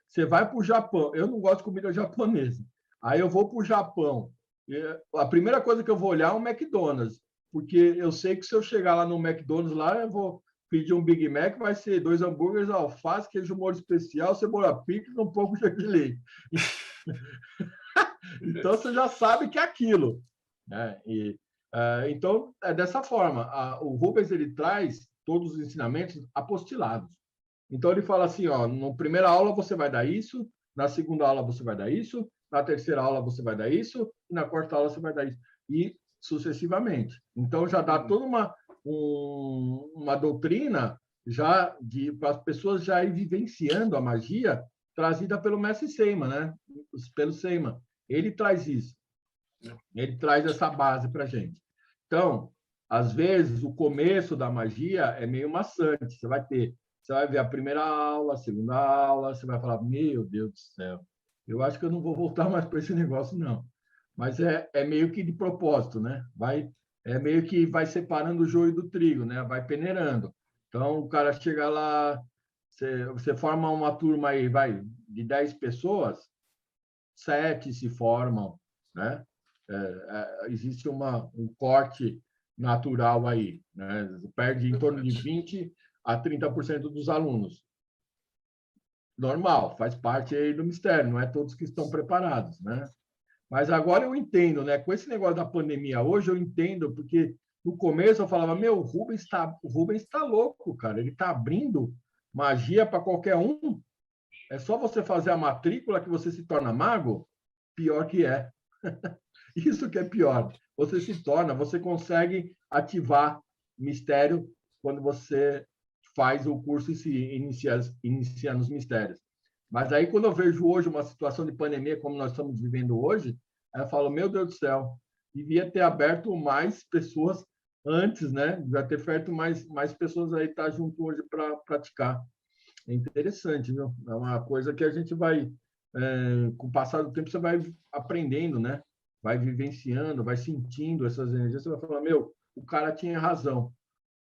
Você vai para o Japão. Eu não gosto de comida japonesa. Aí eu vou para o Japão. A primeira coisa que eu vou olhar é o McDonald's, porque eu sei que se eu chegar lá no McDonald's, lá eu vou pedir um Big Mac, vai ser 2 hambúrgueres, alface, queijo molho especial, cebola picles, um pouco de leite. Então, você já sabe que é aquilo, né? Então, é dessa forma. O Rubens, ele traz todos os ensinamentos apostilados. Então, ele fala assim, na primeira aula você vai dar isso, na segunda aula você vai dar isso, na terceira aula você vai dar isso, e na quarta aula você vai dar isso. E sucessivamente. Então, já dá toda uma doutrina já para as pessoas já ir vivenciando a magia trazida pelo mestre Seiman, né? Pelo Seiman. Ele traz isso. Ele traz essa base para a gente. Então, às vezes, o começo da magia é meio maçante. Você vai ver a primeira aula, a segunda aula, você vai falar, meu Deus do céu, eu acho que eu não vou voltar mais para esse negócio, não. Mas é meio que de propósito, né? É meio que vai separando o joio do trigo, né? Vai peneirando. Então, o cara chega lá, você forma uma turma aí, de 10 pessoas, 7 se formam, né? Existe um corte natural aí, né? Perde em torno de 20% a 30% dos alunos. Normal, faz parte aí do mistério, não é todos que estão preparados, né? Mas agora eu entendo, né? Com esse negócio da pandemia hoje, eu entendo, porque no começo eu falava, o Rubens está louco, cara. Ele está abrindo magia para qualquer um. É só você fazer a matrícula que você se torna mago. Pior que é. Isso que é pior. Você consegue ativar mistério quando você faz o curso e se inicia nos mistérios. Mas aí, quando eu vejo hoje uma situação de pandemia como nós estamos vivendo hoje, eu falo, meu Deus do céu, devia ter aberto mais pessoas antes, né? Já ter feito mais pessoas aí estar junto hoje para praticar. É interessante, viu? É uma coisa que a gente vai, com o passar do tempo, você vai aprendendo, né? Vai vivenciando, vai sentindo essas energias, você vai falar, meu, o cara tinha razão.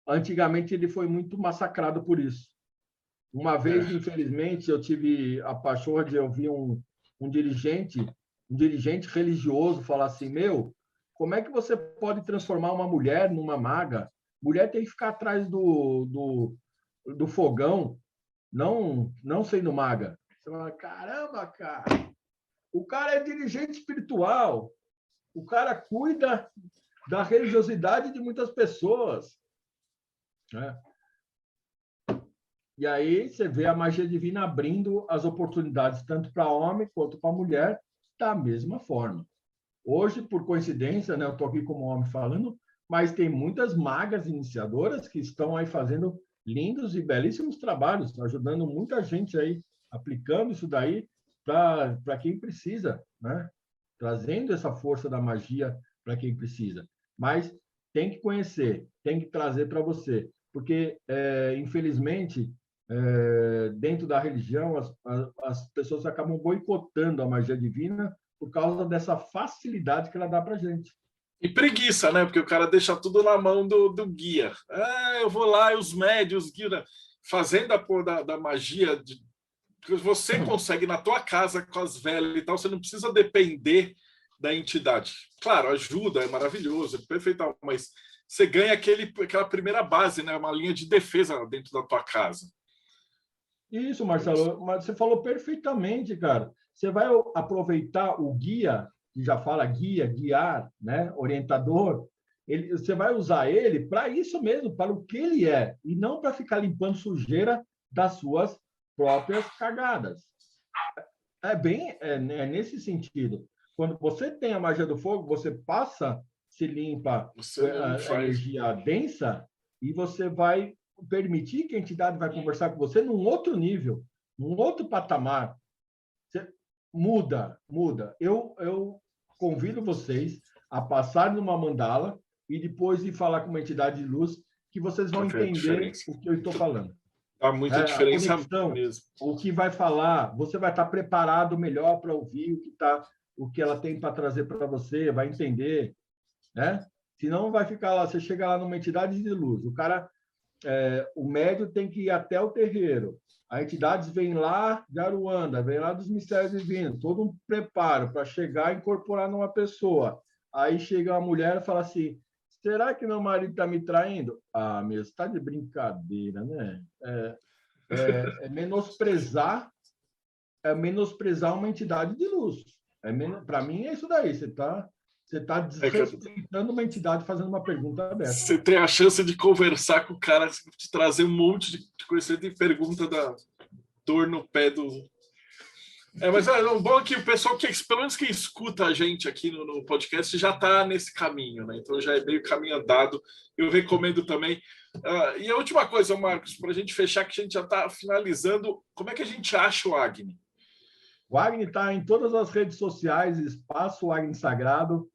Antigamente ele foi muito massacrado por isso. Uma vez, infelizmente, eu tive a pachorra de ouvir um dirigente religioso falar assim, meu, como é que você pode transformar uma mulher numa maga? Mulher tem que ficar atrás do fogão, não sendo maga. Você fala, caramba, cara, o cara é dirigente espiritual, o cara cuida da religiosidade de muitas pessoas, né? E aí você vê a magia divina abrindo as oportunidades tanto para homem quanto para mulher da mesma forma. Hoje, por coincidência, né, eu estou aqui como homem falando, mas tem muitas magas iniciadoras que estão aí fazendo lindos e belíssimos trabalhos, ajudando muita gente aí, aplicando isso daí para quem precisa, né? Trazendo essa força da magia para quem precisa. Mas tem que conhecer, tem que trazer para você, porque, infelizmente, dentro da religião, as pessoas acabam boicotando a magia divina por causa dessa facilidade que ela dá para a gente. E preguiça, né? Porque o cara deixa tudo na mão do guia. Eu vou lá e os médios, guia, fazendo a porra da magia. Você consegue na tua casa com as velas e tal, você não precisa depender da entidade. Claro, ajuda, é maravilhoso, é perfeito, mas você ganha aquela primeira base, né? Uma linha de defesa dentro da tua casa. Isso, Marcelo, mas você falou perfeitamente, cara. Você vai aproveitar o guia, que já fala guia, guiar, né? Orientador, você vai usar ele para isso mesmo, para o que ele é, e não para ficar limpando sujeira das suas próprias cagadas. É nesse sentido. Quando você tem a magia do fogo, você passa, se limpa a energia densa e você vai permitir que a entidade vai conversar com você num outro nível, num outro patamar. Você muda. Eu convido vocês a passar numa mandala e depois de falar com uma entidade de luz que vocês vão entender o que eu estou falando. Há muita diferença mesmo. O que vai falar, você vai estar preparado melhor para ouvir o que ela tem para trazer para você, vai entender, né? Senão vai ficar lá, você chega lá numa entidade de luz, o médium tem que ir até o terreiro, a entidade vem lá de Aruanda, vem lá dos mistérios divinos, todo um preparo para chegar e incorporar numa pessoa. Aí chega uma mulher e fala assim, será que meu marido está me traindo? Ah, meu, você está de brincadeira, né? Menosprezar uma entidade de luz. Para mim é isso daí, você está desrespeitando uma entidade fazendo uma pergunta aberta. Você tem a chance de conversar com o cara, de trazer um monte de conhecimento e pergunta da dor no pé do... Mas o bom é que o pessoal, pelo menos quem escuta a gente aqui no podcast, já está nesse caminho, né? Então já é meio caminho andado. Eu recomendo também. E a última coisa, Marcos, para a gente fechar, que a gente já está finalizando, como é que a gente acha o Agni? O Agni está em todas as redes sociais, Espaço Agni Sagrado.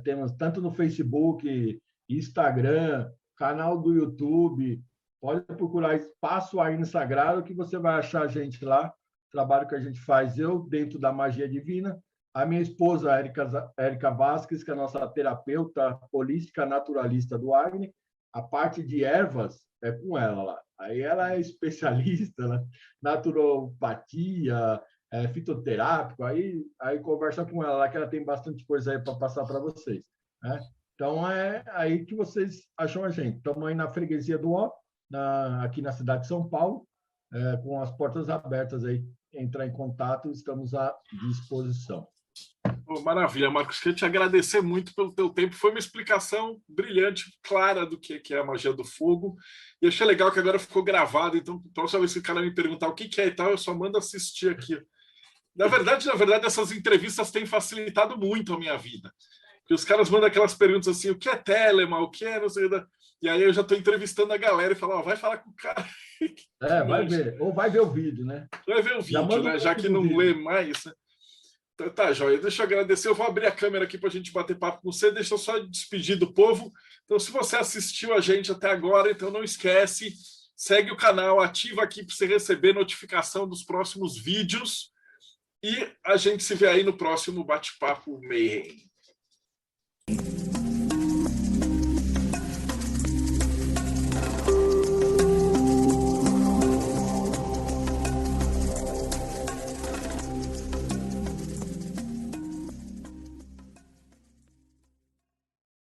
Temos tanto no Facebook, Instagram, canal do YouTube. Pode procurar Espaço Agni Sagrado que você vai achar a gente lá. Trabalho que a gente faz, eu dentro da magia divina, a minha esposa, Érica Vasques, que é a nossa terapeuta holística naturalista do Agni, a parte de ervas é com ela lá. Aí ela é especialista, né? Naturopatia, fitoterápico, aí conversa com ela lá, que ela tem bastante coisa aí para passar para vocês, né? Então, é aí que vocês acham a gente. Estamos aí na Freguesia do Ó, aqui na cidade de São Paulo, com as portas abertas aí, entrar em contato, estamos à disposição. Maravilha, Marcos. Queria te agradecer muito pelo teu tempo. Foi uma explicação brilhante, clara do que é a magia do fogo. E achei legal que agora ficou gravado. Então, próxima vez que o cara me perguntar o que é e tal, eu só mando assistir aqui. Na verdade, essas entrevistas têm facilitado muito a minha vida. Porque os caras mandam aquelas perguntas assim, o que é Telema, o que é não sei... E aí eu já estou entrevistando a galera e falo, vai falar com o cara. Vai ver. Ou vai ver o vídeo, né? Vai ver o vídeo, né? Já que não lê mais, né? Tá, joia. Deixa eu agradecer. Eu vou abrir a câmera aqui para a gente bater papo com você. Deixa eu só despedir do povo. Então, se você assistiu a gente até agora, então não esquece, segue o canal, ativa aqui para você receber notificação dos próximos vídeos e a gente se vê aí no próximo Bate-Papo Mayhem.